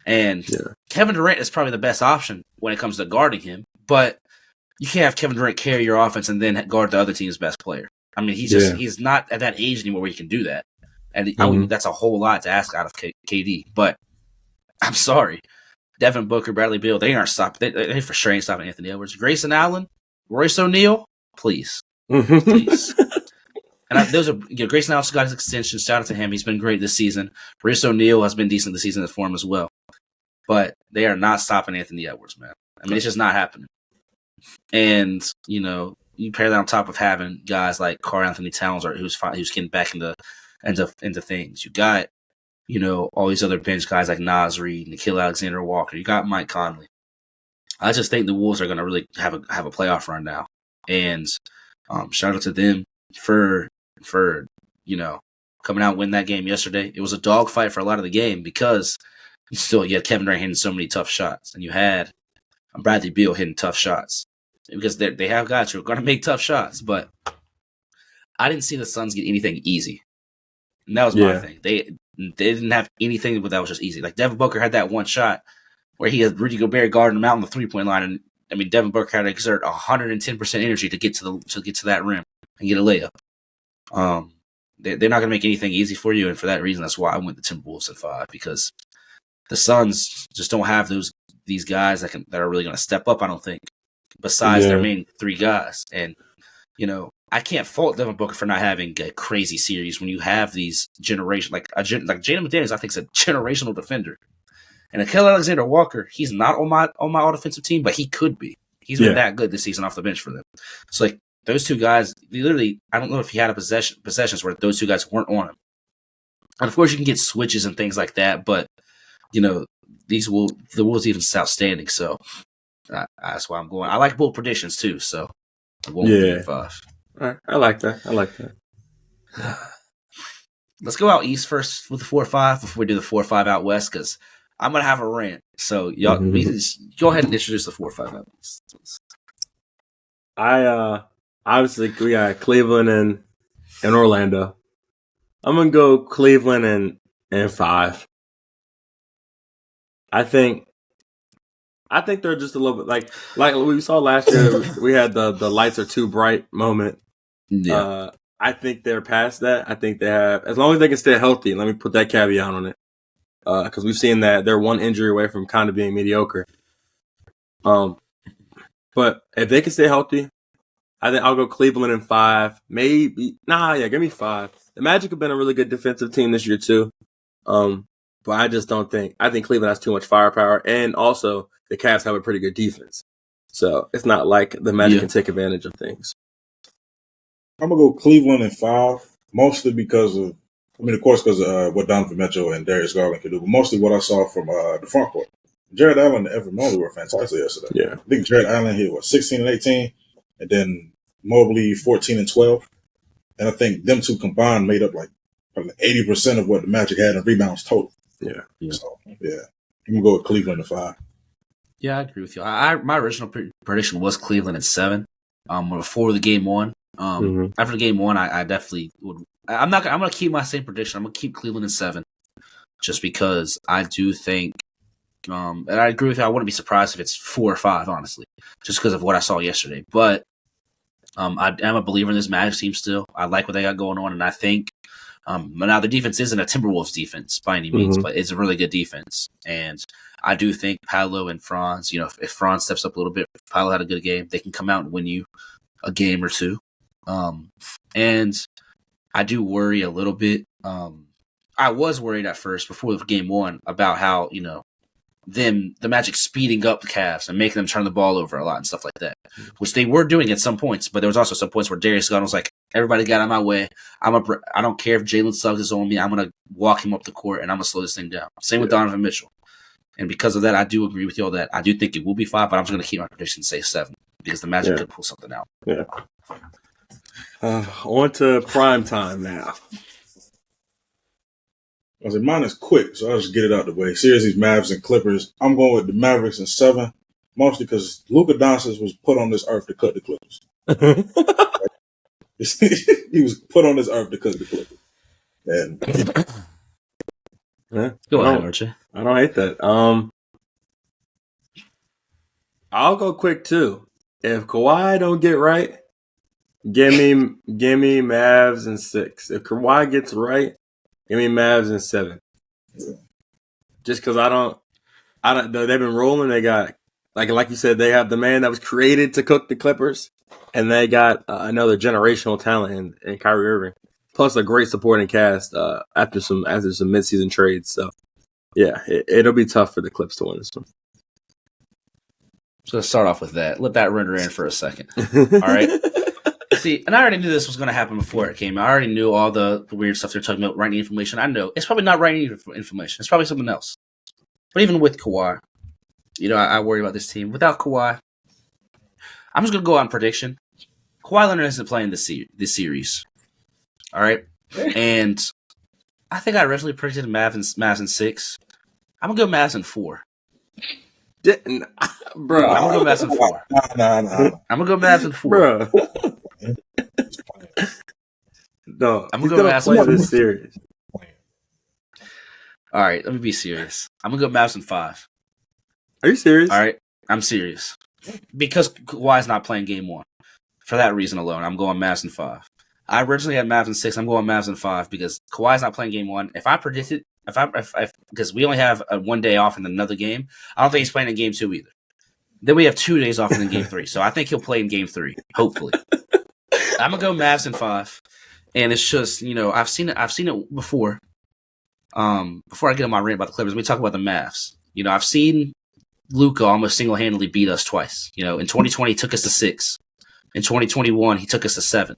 And Kevin Durant is probably the best option when it comes to guarding him. But you can't have Kevin Durant carry your offense and then guard the other team's best player. I mean, he's not at that age anymore where he can do that. And I mean, that's a whole lot to ask out of KD. But I'm sorry. Devin Booker, Bradley Beal, they aren't stopping. They for sure ain't stopping Anthony Edwards. Grayson Allen, Royce O'Neal, please. Please. And those are Grayson Allen's got his extension. Shout out to him. He's been great this season. Royce O'Neal has been decent this season for him as well. But they are not stopping Anthony Edwards, man. I mean, it's just not happening. And, you pair that on top of having guys like Karl Anthony Towns who's getting back into things. You got, all these other bench guys like Naz Reid, Nickeil Alexander-Walker. You got Mike Conley. I just think the Wolves are going to really have a playoff run now. And shout out to them for coming out and winning that game yesterday. It was a dogfight for a lot of the game because you had Kevin Durant hitting so many tough shots, and you had Bradley Beal hitting tough shots because they have guys who are going to make tough shots. But I didn't see the Suns get anything easy, and that was my thing. They didn't have anything that was just easy. Like Devin Booker had that one shot where he had Rudy Gobert guarding him out on the 3-point line, and I mean Devin Booker had to exert 110% energy to get to that rim and get a layup. They're not going to make anything easy for you, and for that reason, that's why I went the Timberwolves at 5 because the Suns just don't have these guys that are really going to step up. I don't think, besides their main 3 guys, and I can't fault Devin Booker for not having a crazy series when you have these generation like Jaden McDaniels. I think is a generational defender, and Nickeil Alexander-Walker. He's not on my all-defensive team, but he could be. He's been that good this season off the bench for them. So like those 2 guys, literally, I don't know if he had a possessions where those 2 guys weren't on him. And of course, you can get switches and things like that, but the Wolves even outstanding. So that's why I'm going. I like both predictions too. So I'm going with 5. All right. I like that. Let's go out east first with the 4-5 before we do the 4-5 out west because I'm gonna have a rant. So y'all, go ahead and introduce the 4-5 out west. Obviously we got Cleveland and Orlando. I'm gonna go Cleveland and 5. I think they're just a little bit like we saw last year. We had the lights are too bright moment. Yeah. I think they're past that. I think they have, as long as they can stay healthy. Let me put that caveat on it, because we've seen that they're one injury away from kind of being mediocre. But if they can stay healthy, I think I'll go Cleveland in 5. Maybe give me 5. The Magic have been a really good defensive team this year too. But I just don't think. I think Cleveland has too much firepower, and also the Cavs have a pretty good defense. So it's not like the Magic can take advantage of things. I'm going to go Cleveland in 5, mostly because of, of course, because of what Donovan Mitchell and Darius Garland could do, but mostly what I saw from the front court. Jared Allen and Evan Mobley were fantastic yesterday. Yeah. I think Jared Allen hit, 16 and 18, and then Mobley 14 and 12. And I think them 2 combined made up like probably 80% of what the Magic had in rebounds total. Yeah. So, I'm going to go with Cleveland in 5. Yeah, I agree with you. My original prediction was Cleveland at 7 before the game 1. After the game 1, I definitely would. I'm going to keep my same prediction. I'm going to keep Cleveland in 7, just because I do think. And I agree with you. I wouldn't be surprised if it's 4 or 5, honestly, just because of what I saw yesterday. But I am a believer in this Magic team still. I like what they got going on, and I think. Now the defense isn't a Timberwolves defense by any means, but it's a really good defense, and I do think Paolo and Franz. If Franz steps up a little bit, if Paolo had a good game, they can come out and win you a game or 2. And I do worry a little bit. I was worried at first before game 1 about how, the Magic speeding up the Cavs and making them turn the ball over a lot and stuff like that, which they were doing at some points, but there was also some points where Darius Garland was like, everybody got out of my way. I don't care if Jalen Suggs is on me. I'm going to walk him up the court and I'm going to slow this thing down. Same with Donovan Mitchell. And because of that, I do agree with you all that I do think it will be 5, but I'm just going to keep my prediction and say 7 because the Magic could pull something out. Yeah. On to prime time now. I said, mine is quick, so I'll just get it out the way. Series, Mavs, and Clippers. I'm going with the Mavericks in 7, mostly because Luka Doncic was put on this earth to cut the Clippers. He was put on this earth to cut the Clippers. And Go ahead, Archie. I don't hate that. I'll go quick too. If Kawhi don't get right, give me Mavs in 6. If Kawhi gets right, give me Mavs in 7. Just because I don't. They've been rolling. They got like you said, they have the man that was created to cook the Clippers, and they got another generational talent in Kyrie Irving, plus a great supporting cast after some midseason trades. So yeah, it'll be tough for the Clips to win this one. So let's start off with that. Let that render in for a second. All right. See, and I already knew this was going to happen before it came. I already knew all the weird stuff they're talking about, writing information. I know it's probably not writing information. It's probably something else. But even with Kawhi, I worry about this team. Without Kawhi, I'm just going to go on prediction. Kawhi Leonard isn't playing this series. All right? And I think I originally predicted Mavs in 6. I'm going to go Mavs in 4. Bro, I'm going to go Mavs in 4. Nah. I'm going to go Mavs in 4. Bro. No, I'm he's gonna go gonna Mavs play in this series. All right, let me be serious. I'm going to go Mavs in 5. Are you serious? All right, I'm serious. Because Kawhi's not playing game 1. For that reason alone, I'm going Mavs in 5. I originally had Mavs in 6. I'm going Mavs in 5 because Kawhi's not playing game 1. If I predicted, because we only have one day off in another game, I don't think he's playing in game 2 either. Then we have 2 days off in game 3, so I think he'll play in game 3, hopefully. I'm gonna go Mavs in 5, and it's just I've seen it before. Before I get on my rant about the Clippers, let me talk about the Mavs. I've seen Luka almost single-handedly beat us twice. In 2020 he took us to 6. In 2021 he took us to 7.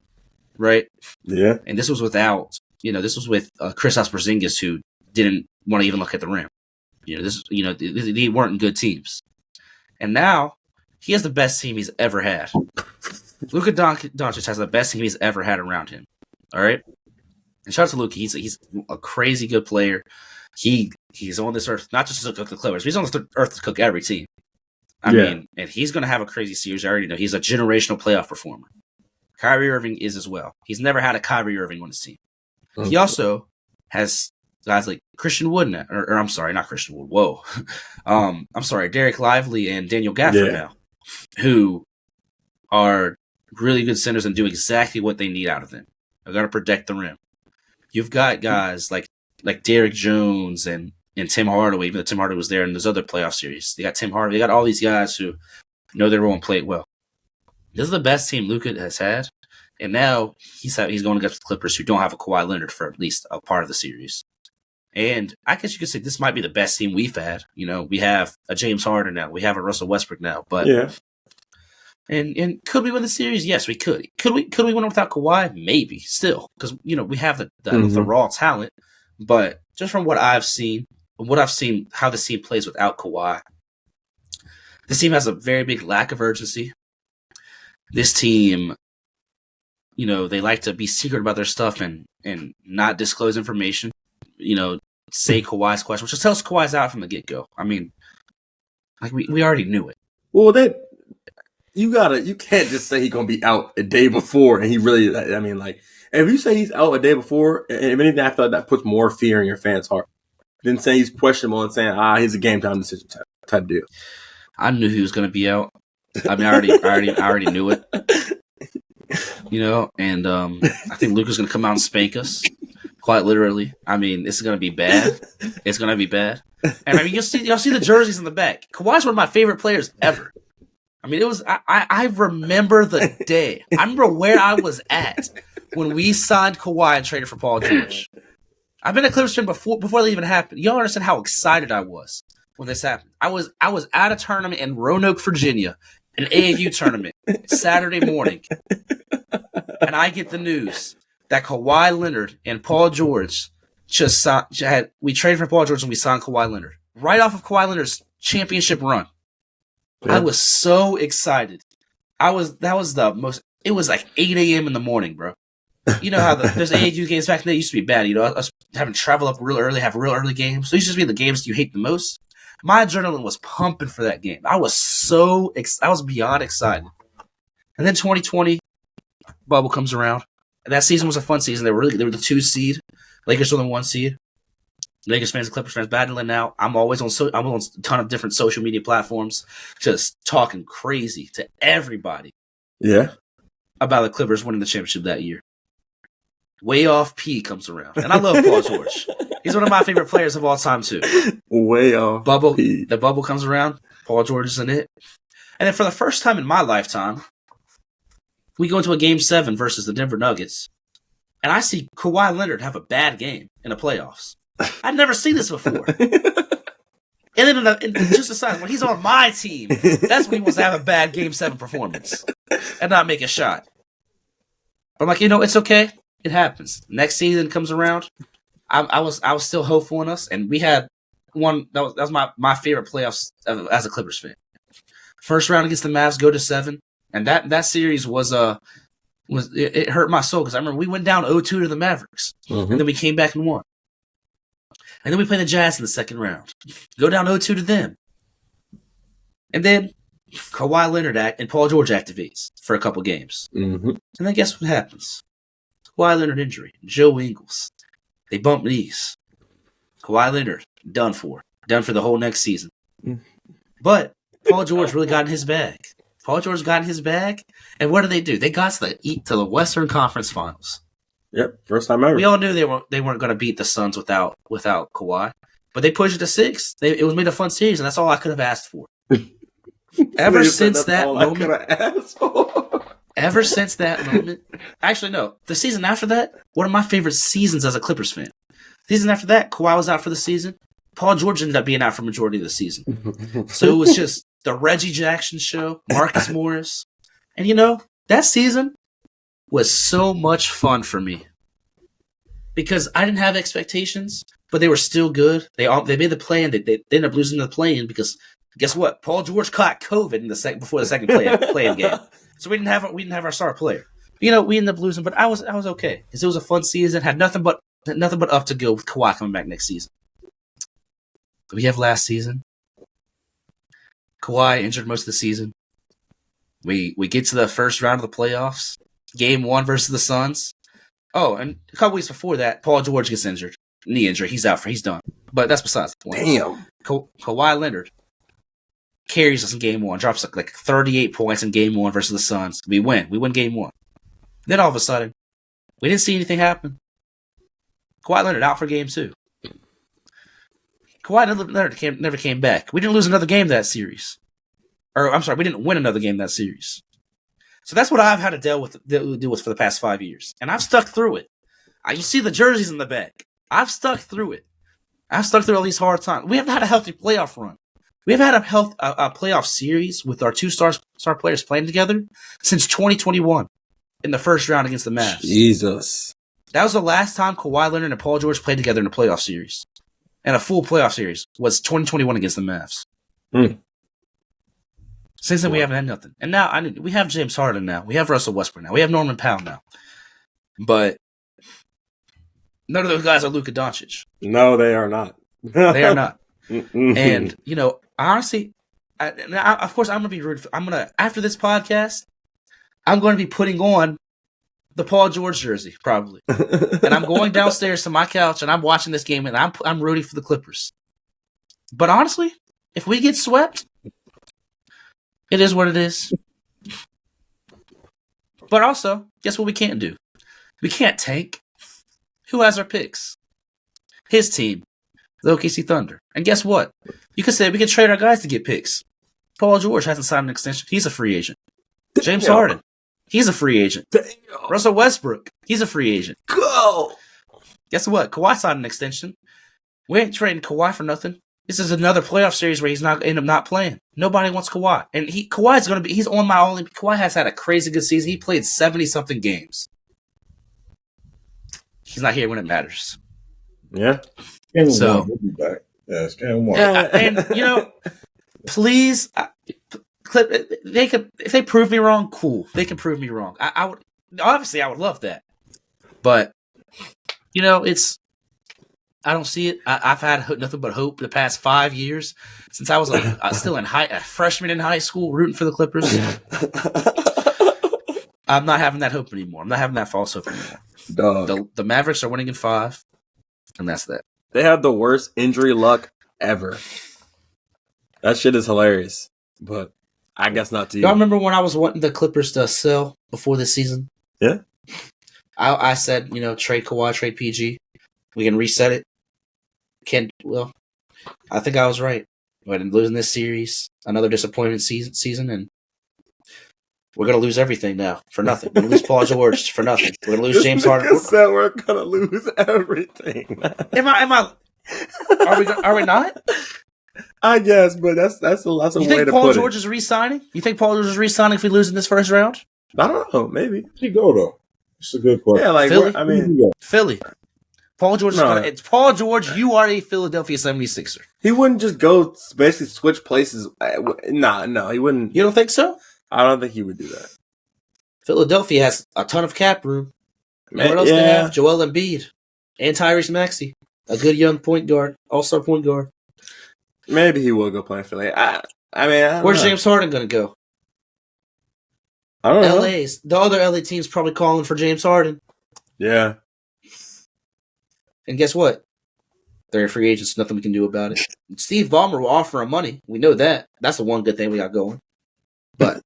Right? Yeah. And this was without this was with Kristaps Porzingis, who didn't want to even look at the rim. They weren't good teams. And now he has the best team he's ever had. Luka Doncic has the best team he's ever had around him. All right? And shout out to Luka. He's a crazy good player. He's on this earth, not just to cook the Clippers, but he's on this earth to cook every team. I mean, and he's going to have a crazy series. I already know. He's a generational playoff performer. Kyrie Irving is as well. He's never had a Kyrie Irving on his team. Okay. He also has guys like Christian Wood, or I'm sorry, not Christian Wood. Whoa. I'm sorry, Derek Lively and Daniel Gafford now, who are really good centers and do exactly what they need out of them. They're going to protect the rim. You've got guys like Derrick Jones and Tim Hardaway, even though Tim Hardaway was there in those other playoff series. They got Tim Hardaway. They got all these guys who know their role and play it well. This is the best team Luka has had, and now he's going against the Clippers, who don't have a Kawhi Leonard for at least a part of the series. And I guess you could say this might be the best team we've had. We have a James Harden now. We have a Russell Westbrook now. But yeah. And could we win the series? Yes, we could. Could we win it without Kawhi? Maybe. Still, because we have the raw talent. But just from what I've seen, how the team plays without Kawhi, this team has a very big lack of urgency. This team, they like to be secret about their stuff and not disclose information. Say Kawhi's question, which just tells Kawhi's out from the get-go. I mean, we already knew it. Well, you can't just say he's gonna be out a day before, and he really. If you say he's out a day before, and anything after that puts more fear in your fans' heart than saying he's questionable and saying he's a game time decision type deal. I knew he was gonna be out. I mean, I already knew it. And I think Luka's gonna come out and spank us, quite literally. I mean, this is gonna be bad. It's gonna be bad. And I mean, you'll see the jerseys in the back. Kawhi's one of my favorite players ever. I mean, it was. I remember the day. I remember where I was at when we signed Kawhi and traded for Paul George. I've been a Clippers fan before they even happened. You don't understand how excited I was when this happened. I was at a tournament in Roanoke, Virginia, an AAU tournament, Saturday morning, and I get the news that Kawhi Leonard and Paul George we traded for Paul George and we signed Kawhi Leonard right off of Kawhi Leonard's championship run. Yeah. I was so excited. It was like 8 a.m. in the morning, bro. you know how there's AAU games back then. It used to be bad. You know, us having to travel up real early, have real early games. So it used to be the games you hate the most. My adrenaline was pumping for that game. I was I was beyond excited. And then 2020 bubble comes around. And that season was a fun season. They were the 2 seed. Lakers were the 1 seed. Lakers fans and Clippers fans battling out. I'm on a ton of different social media platforms, just talking crazy to everybody. Yeah. About the Clippers winning the championship that year. Way off P comes around. And I love Paul George. He's one of my favorite players of all time, too. Way off P. The bubble comes around. Paul George is in it. And then for the first time in my lifetime, we go into a Game 7 versus the Denver Nuggets. And I see Kawhi Leonard have a bad game in the playoffs. I'd never seen this before. And then just aside, when he's on my team, that's when he wants to have a bad Game 7 performance and not make a shot. But I'm like, it's okay. It happens. Next season comes around. I was still hopeful in us, and we had one that was my favorite playoffs as a Clippers fan. First round against the Mavs, go to 7, and that series it hurt my soul because I remember we went down 0-2 to the Mavericks, and then we came back and won. And then we play the Jazz in the second round. Go down 0-2 to them. And then Kawhi Leonard and Paul George activates for a couple games. And then guess what happens? Kawhi Leonard injury. Joe Ingles. They bump knees. Kawhi Leonard, done for. Done for the whole next season. But Paul George really got in his bag. Paul George got in his bag. And what did? They got to the Western Conference Finals. Yep, first time ever. We all knew they weren't going to beat the Suns without Kawhi, but they pushed it to 6. It was made a fun series, and that's all I could have asked for. Ever since that moment, actually no, the season after that, one of my favorite seasons as a Clippers fan. The season after that, Kawhi was out for the season. Paul George ended up being out for majority of the season. So it was just the Reggie Jackson show, Marcus Morris, and that season was so much fun for me because I didn't have expectations, but they were still good. They made the play-in. They ended up losing the play-in because guess what? Paul George caught COVID before the second play-in game, so we didn't have our star player. We ended up losing, but I was okay because it was a fun season. Had nothing but up to go with Kawhi coming back next season. We have last season. Kawhi injured most of the season. We get to the first round of the playoffs. Game 1 versus the Suns. Oh, and a couple weeks before that, Paul George gets injured. Knee injury. He's out. He's done. But that's besides the point. Damn. Kawhi Leonard carries us in Game 1. Drops like 38 points in Game 1 versus the Suns. We win. We win Game 1. Then all of a sudden, we didn't see anything happen. Kawhi Leonard out for Game 2. Kawhi Leonard never came back. We didn't lose another game that series. Or, I'm sorry, we didn't win another game that series. So that's what I've had to deal with for the past 5 years. And I've stuck through it. You see the jerseys in the back. I've stuck through it. I've stuck through all these hard times. We haven't had a healthy playoff run. We haven't had a playoff series with our 2 star players playing together since 2021 in the first round against the Mavs. Jesus. That was the last time Kawhi Leonard and Paul George played together in a playoff series. And a full playoff series was 2021 against the Mavs. Since then, we haven't had nothing. And now we have James Harden now. We have Russell Westbrook now. We have Norman Powell now. But none of those guys are Luka Doncic. No, they are not. They are not. And, honestly, of course, I'm going to be rude. After this podcast, I'm going to be putting on the Paul George jersey, probably. And I'm going downstairs to my couch, and I'm watching this game, and I'm rooting for the Clippers. But honestly, if we get swept, it is what it is. But also, guess what we can't do? We can't tank. Who has our picks? His team, the OKC Thunder. And guess what? You could say we could trade our guys to get picks. Paul George hasn't signed an extension. He's a free agent. James Harden, he's a free agent. Russell Westbrook, he's a free agent. Go! Guess what? Kawhi signed an extension. We ain't trading Kawhi for nothing. This is another playoff series where he's not end up not playing. Nobody wants Kawhi. And he's on my only. Kawhi has had a crazy good season. He played 70-something games. He's not here when it matters. Yeah. So we'll be back. Yeah, it's game 1. And please, if they prove me wrong, cool. They can prove me wrong. I would love that. But it's. I don't see it. I've had nothing but hope the past 5 years since I was still a freshman in high school rooting for the Clippers. I'm not having that hope anymore. I'm not having that false hope anymore. Dog. The Mavericks are winning in 5, and that's that. They have the worst injury luck ever. That shit is hilarious, but I guess not to you. Y'all remember when I was wanting the Clippers to sell before this season? Yeah. I said, trade Kawhi, trade PG. We can reset it. I think I was right. But in losing this series, another disappointment season, and we're gonna lose everything now for nothing. We're gonna lose Paul George for nothing. We're gonna lose James Harden. Said we're gonna lose everything. Am I? Are we not? I guess, but that's a way to put it. You think Paul George is re-signing? You think Paul George is re-signing if we lose in this first round? I don't know. Maybe he go though. It's a good question. Yeah, like Philly? Philly. Paul George. It's Paul George. You are a Philadelphia 76er. He wouldn't just go basically switch places. No, he wouldn't. You don't think so? I don't think he would do that. Philadelphia has a ton of cap room. Man, what else they have? Joel Embiid and Tyrese Maxey, a good young point guard, all-star point guard. Maybe he will go play in Philly. I Where's James Harden going to go? I don't know. The other LA team's probably calling for James Harden. Yeah. And guess what? They're free agents. Nothing we can do about it. Steve Ballmer will offer him money. We know that. That's the one good thing we got going. But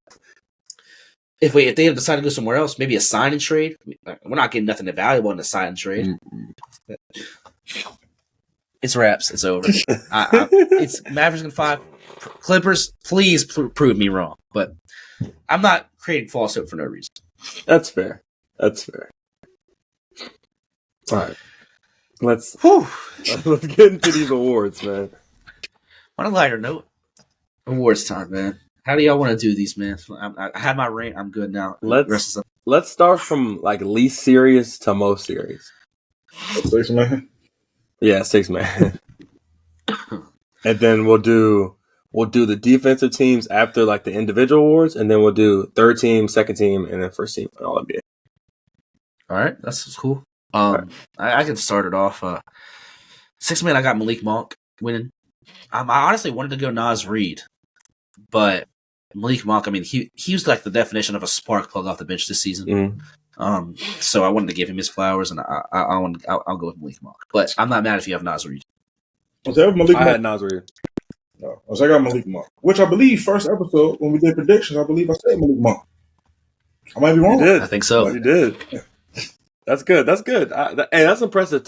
if they decide to go somewhere else, maybe a sign and trade. We're not getting nothing valuable in a sign and trade. It's wraps. It's over. It's Mavericks in 5. Clippers, please prove me wrong. But I'm not creating false hope for no reason. That's fair. All right. Let's get into these awards, man. On a lighter note, awards time, man. How do y'all want to do these, man? I had my rank. I'm good now. Let's start from least serious to most serious. 6 man. Yeah, 6 man. And then we'll do the defensive teams after the individual awards, and then we'll do third team, second team, and then first team and all NBA. All right, that's cool. I can start it off. 6 man, I got Malik Monk winning. I honestly wanted to go Naz Reid, but Malik Monk, he was the definition of a spark plug off the bench this season. Mm-hmm. So I wanted to give him his flowers, and I'll go with Malik Monk. But I'm not mad if you have Naz Reid. I had Naz Reid. No, I got Malik Monk, which I believe first episode when we did predictions, I believe I said Malik Monk. I might be wrong. You did. I think so. You did. Yeah. That's good. Hey, that's impressive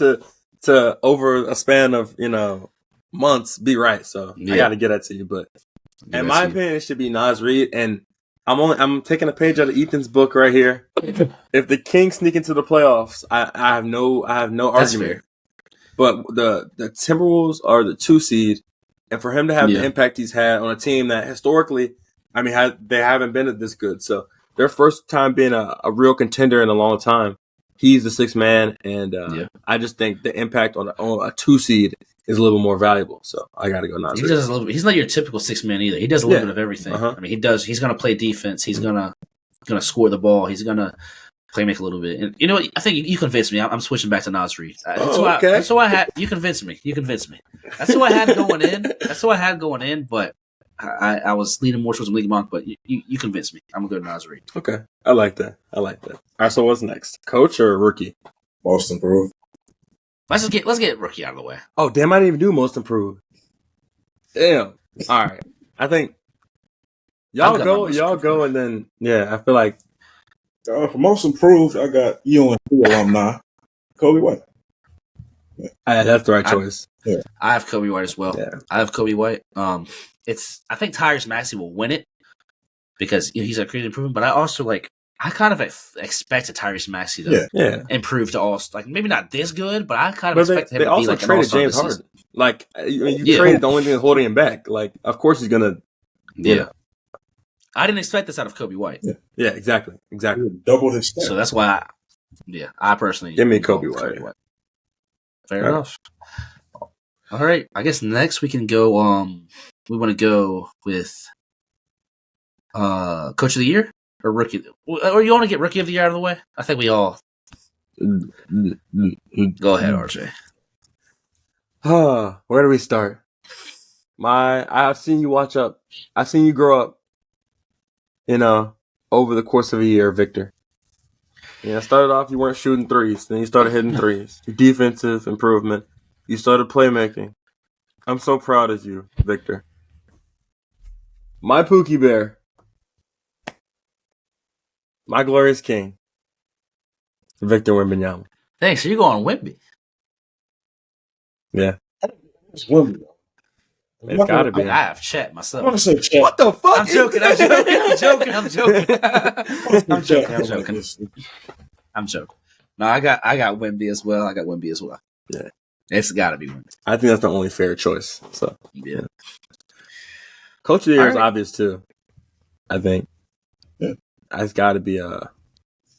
to over a span of months be right. So I got to get that to you. But in my opinion, it should be Naz Reid. And I'm taking a page out of Ethan's book right here. If the Kings sneak into the playoffs, I have no argument. Fair. But the Timberwolves are the 2 seed, and for him to have the impact he's had on a team that historically, they haven't been this good. So their first time being a real contender in a long time. He's the 6th man, and I just think the impact on a 2 seed is a little more valuable. So I got to go Naz Reid. He's not your typical 6 man either. He does a little bit of everything. Uh-huh. He does. He's going to play defense. He's going to score the ball. He's going to play make a little bit. And you know what? I think you convinced me. I'm switching back to Naz Reid. That's who I had. You convinced me. That's who I had going in. But I was leaning more towards Malik Monk, but you convinced me. I'm going to go Naz Reid. Okay. I like that. All right, so what's next? Coach or rookie? Most improved. Let's get rookie out of the way. Oh, damn, I didn't even do most improved. Damn. All right. I think y'all go, and then, I feel like. For most improved, I got UNC alumni, Kobe White. Yeah. That's the right choice. I have Kobe White as well. Yeah. I have Kobe White. I think Tyrese Maxey will win it because he's a creative improvement, but I also I kind of expected Tyrese Maxey to improve to all maybe not this good, but I kind of expected him to be also an traded all-star James this Harden. You traded the only thing that's holding him back. Of course he's gonna. Yeah. I didn't expect this out of Kobe White. Yeah, exactly. Doubled his stats. So that's why I personally give me Kobe White. Fair enough. All right. I guess next we can go we want to go with Coach of the Year or Rookie, or you want to get Rookie of the Year out of the way? I think we all Go ahead, RJ. Where do we start? I've seen you watch up. I've seen you grow up. Over the course of a year, Victor. Started off, you weren't shooting threes. Then you started hitting threes. Defensive improvement. You started playmaking. I'm so proud of you, Victor. My Pookie Bear. My glorious king. Victor Wembanyama. Thanks. So you're going Wemby. Yeah. It's Wemby. It's got to be. I have Chet myself. I want to say Chet. What the fuck? I'm joking. I'm joking. No, I got Wemby as well. Yeah. It's got to be Wemby. I think that's the only fair choice. So Yeah. Coach of the year is All right. obvious too. I think. Yeah. It's got to be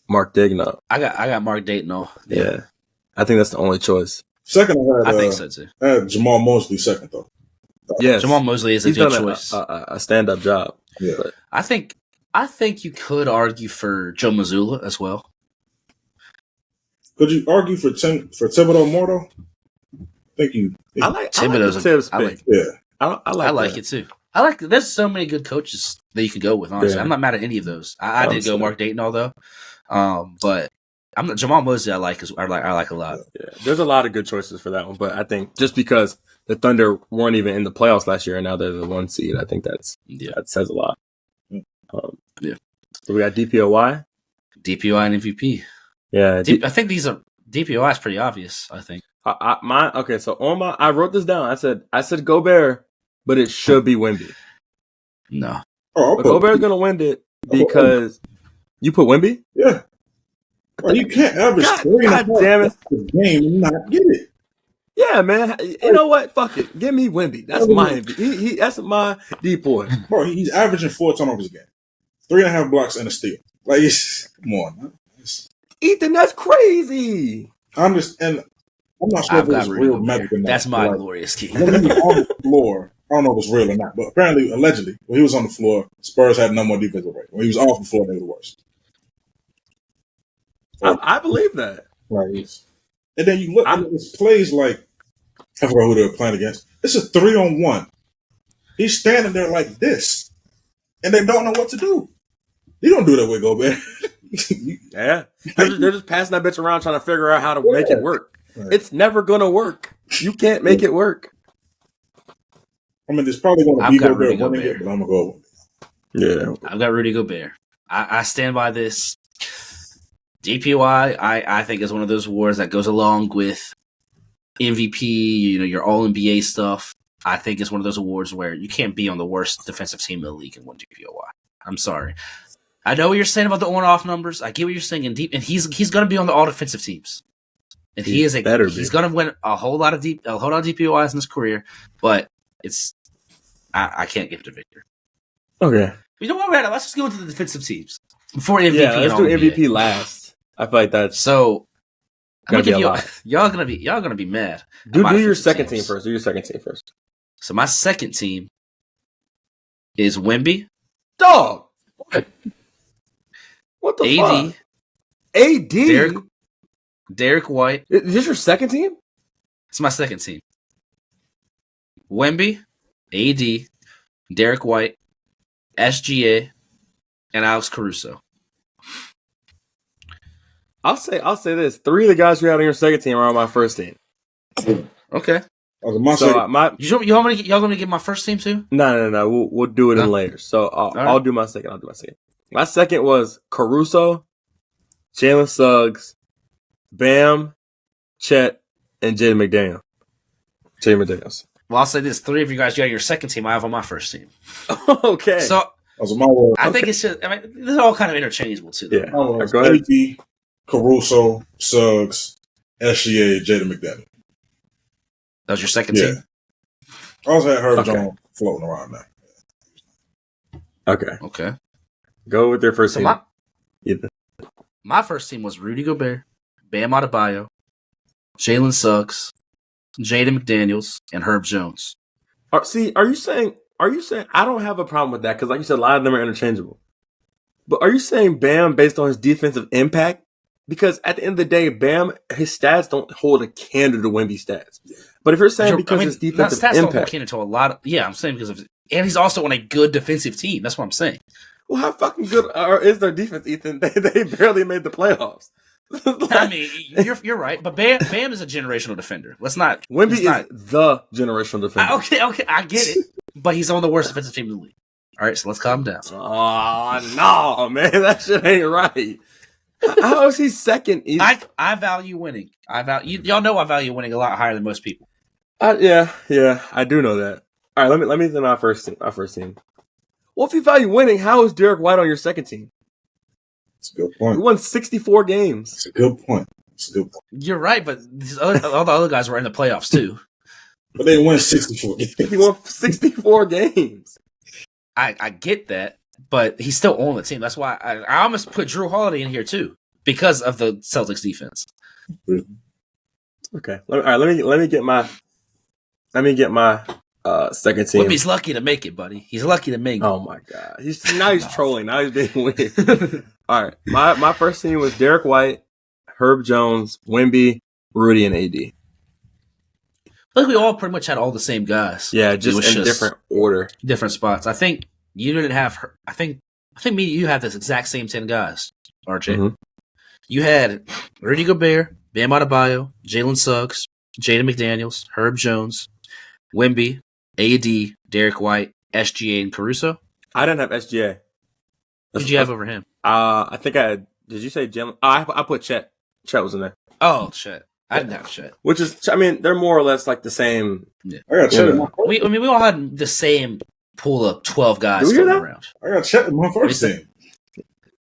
Mark Daigneault. I got Mark Dayton. Yeah. I think that's the only choice. Second, I I think so too. had Jamal Mosley second, though. Yes. Jamal Mosley is a He's good done choice. a stand-up job. Yeah. But I think you could argue for Joe Mazzulla as well. Could you argue for Thibodeau more, though? Thank you. I like Thibodeau's Tibbs I pick. like- Yeah. I like that. it too. There's so many good coaches that you can go with, honestly. Yeah. I'm not mad at any of those. I did Honestly. go Mark Dayton though. But I'm not, Jamal Mosley I like a lot. Yeah, there's a lot of good choices for that one, but I think just because the Thunder weren't even in the playoffs last year and now they're the 1 seed, I think that says a lot. Yeah. So we got DPOY. DPOI and MVP. Yeah. I think these are DPOI is pretty obvious, I think. So I wrote this down. I said Gobert, but it should be Wemby. No. Oh, But Gobert's gonna win it because you put Wemby. Yeah. Bro, you can't average God 3.5 damn it. a game and not get it. Yeah, man. You know what? Fuck it. Give me Wemby. That's my MVP. That's my D-boy. Bro, he's averaging 4 turnovers a game, 3.5 blocks and a steal. Like, come on, man. Ethan, that's crazy. I understand. I'm not sure I've if it got was Rudy real Gobert. magic or not. That's my Like, glorious key. when he was on the floor, I don't know if it's real or not, but apparently, allegedly, when he was on the floor, Spurs had no more defensive rating. When he was off the floor, they were the worst. I believe that. Like, and then you look at his plays like, I forgot who they were playing against. It's a 3-on-1. He's standing there like this, and they don't know what to do. You don't do that with Gobert. Yeah. They're just passing that bitch around trying to figure out how to make it work. Right. It's never going to work. You can't make it work. I mean, there's probably going to I've be got Gobert Rudy winning Gobert. it, but I'm going to go. Yeah. I've got Rudy Gobert. I stand by this. DPOI, I think, is one of those awards that goes along with MVP, your all NBA stuff. I think it's one of those awards where you can't be on the worst defensive team in the league and win DPOI. I'm sorry. I know what you're saying about the on-off numbers. I get what you're saying, and he's going to be on the all defensive teams, and he's going to win a whole lot of DPOIs in his career. But I can't give it to Victor. Okay. You know what, Randall? Let's just go into the defensive teams before MVP. Yeah, let's and do All-NBA. MVP last. I feel like that's So I'm Gotta be gonna give a lot. y'all gonna be mad. do My your defensive second teams. team first. Do your second team first. So my second team is Wemby, Dog. What the AD, fuck? AD. Derek White. Is this your second team? It's my second team. Wemby, AD, Derek White, SGA, and Alex Caruso. I'll say this: 3 of the guys you had on your second team are on my first team. Okay. My So second, Y'all gonna get my first team too? no. We'll do it in No? later. So right. I'll do my second. My second was Caruso, Jalen Suggs, Bam, Chet, and Jaden McDaniels. Well, I'll say this: 3 of you guys got your second team. I have on my first team. Okay. So those are my words. I think it's just. I mean, they're all kind of interchangeable too. Though. Yeah. My words. Go ahead. AD, Caruso, Suggs, SGA, Jaden McDaniel. That was your second Yeah. team. I also had Herb Okay. Jones floating around there. Okay. Okay. Go with their first So team. my first team was Rudy Gobert, Bam Adebayo, Jalen Suggs, Jaden McDaniels, and Herb Jones. Are you saying I don't have a problem with that because, like you said, a lot of them are interchangeable. But are you saying Bam based on his defensive impact? because at the end of the day, Bam, his stats don't hold a candle to Wemby's stats. But if you're saying because his defensive stats don't impact, hold to a lot of, I'm saying because of, and he's also on a good defensive team. That's what I'm saying. well, how fucking good is their defense, Ethan? They barely made the playoffs. I mean, you're right, but Bam is a generational defender. Wemby is the generational defender. Okay, I get it, but he's on the worst defensive team in the league. All right, so let's calm down. Oh no, man, that shit ain't right. How is he second? I value winning. Y'all know I value winning a lot higher than most people. Yeah, I do know that. All right, let me say my first team. Well, if you value winning, how is Derek White on your second team? That's a good point. He won 64 games. That's a good point. You're right, but all the other guys were in the playoffs too. But they won 64 games. He won 64 games. I get that, but he's still on the team. That's why I almost put Drew Holiday in here too because of the Celtics defense. Okay. All right. Let me get my second team. Wemby's lucky to make it, buddy. He's lucky to make it. Oh my god. He's trolling. Now he's being weird. All right. My first team was Derek White, Herb Jones, Wemby, Rudy, and AD. I think we all pretty much had all the same guys. Yeah, just in different order, different spots. I think you didn't have. I think you had this exact same 10 guys. RJ, You had Rudy Gobert, Bam Adebayo, Jalen Suggs, Jaden McDaniels, Herb Jones, Wemby, AD, Derek White, SGA, and Caruso. I didn't have SGA. What did you have over him? I think I had. Did you say Jalen? I put Chet. Chet was in there. Oh, Chet. I didn't have Chet. Which is, I mean, they're more or less like the same. Yeah. I got Chet. We all had the same pool of 12 guys floating around. I got Chet in my first team.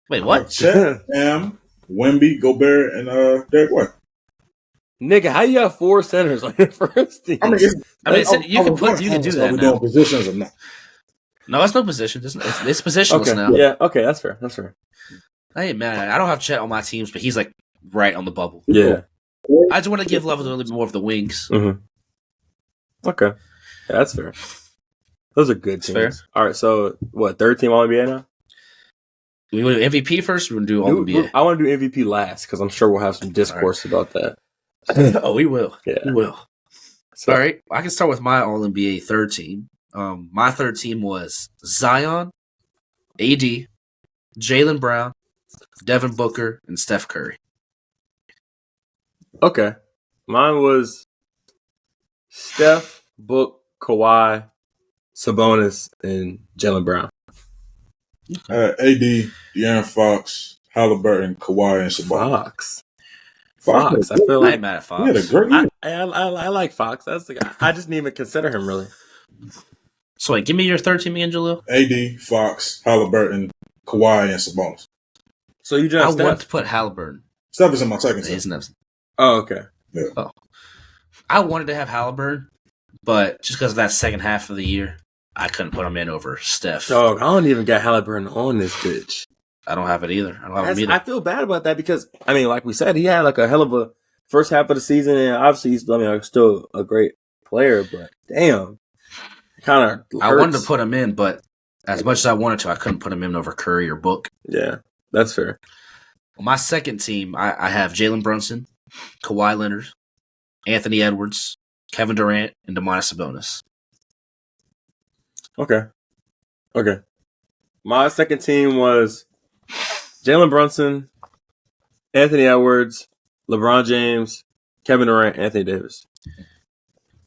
Wait, what? Chet, Bam, Wemby, Gobert, and Derek White. Nigga, how you have 4 centers on your first team? I mean, you can do that. We're doing positions or not? No, it's no position. It's positionless now. Yeah, okay, that's fair. I ain't mad at it. I don't have Chet on my teams, but he's like right on the bubble. Yeah. I just want to give love a little bit more of the wings. Mm-hmm. Okay. Yeah, that's fair. Those are good teams. Fair. All right, so what, third team All-NBA now? We want to do MVP first or we want to do All-NBA? I want to do MVP last because I'm sure we'll have some discourse about that. Oh, we will. Yeah. We will. So, all right, I can start with my All-NBA third team. My third team was Zion, AD, Jaylen Brown, Devin Booker, and Steph Curry. Okay. Mine was Steph, Book, Kawhi, Sabonis, and Jaylen Brown. AD, De'Aaron Fox, Halliburton, Kawhi, and Sabonis. Fox. I feel like I ain't mad at Fox. Yeah, great. I like Fox. That's the guy. I just didn't even consider him really. So wait, give me your third team again, Jalil. AD, Fox, Halliburton, Kawhi, and Sabonis. So you just I want to put Halliburton. Steph is in my second team. Oh, okay. Yeah. Oh. I wanted to have Halliburton, but just because of that second half of the year, I couldn't put him in over Steph. Dog, I don't even got Halliburton on this bitch. I don't have it either. I don't have him either. I feel bad about that because, I mean, like we said, he had like a hell of a first half of the season, and obviously he's still a great player, but damn. Kind of hurts. I wanted to put him in, but as much as I wanted to, I couldn't put him in over Curry or Book. Yeah, that's fair. Well, my second team, I have Jalen Brunson, Kawhi Leonard, Anthony Edwards, Kevin Durant, and Domantas Sabonis. Okay. My second team was Jalen Brunson, Anthony Edwards, LeBron James, Kevin Durant, Anthony Davis.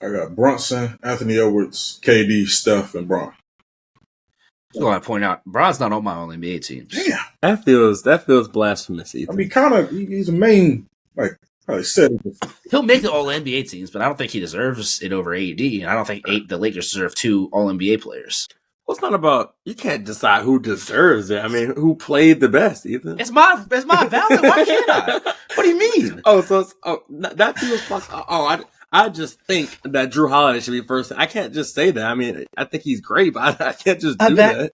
I got Brunson, Anthony Edwards, KD, Steph, and Bron. I want to point out, Bron's not on my All-NBA teams. Damn. That feels blasphemous, Ethan. I mean, kind of, he's a main, like, probably said. He'll make the All-NBA teams, but I don't think he deserves it over AD. And I don't think the Lakers deserve 2 All-NBA players. Well, it's not about, you can't decide who deserves it. I mean, who played the best, Ethan? It's my ballot. Why can't I? What do you mean? That feels fuck. I just think that Drew Holiday should be first. I can't just say that. I mean, I think he's great, but I can't just do that.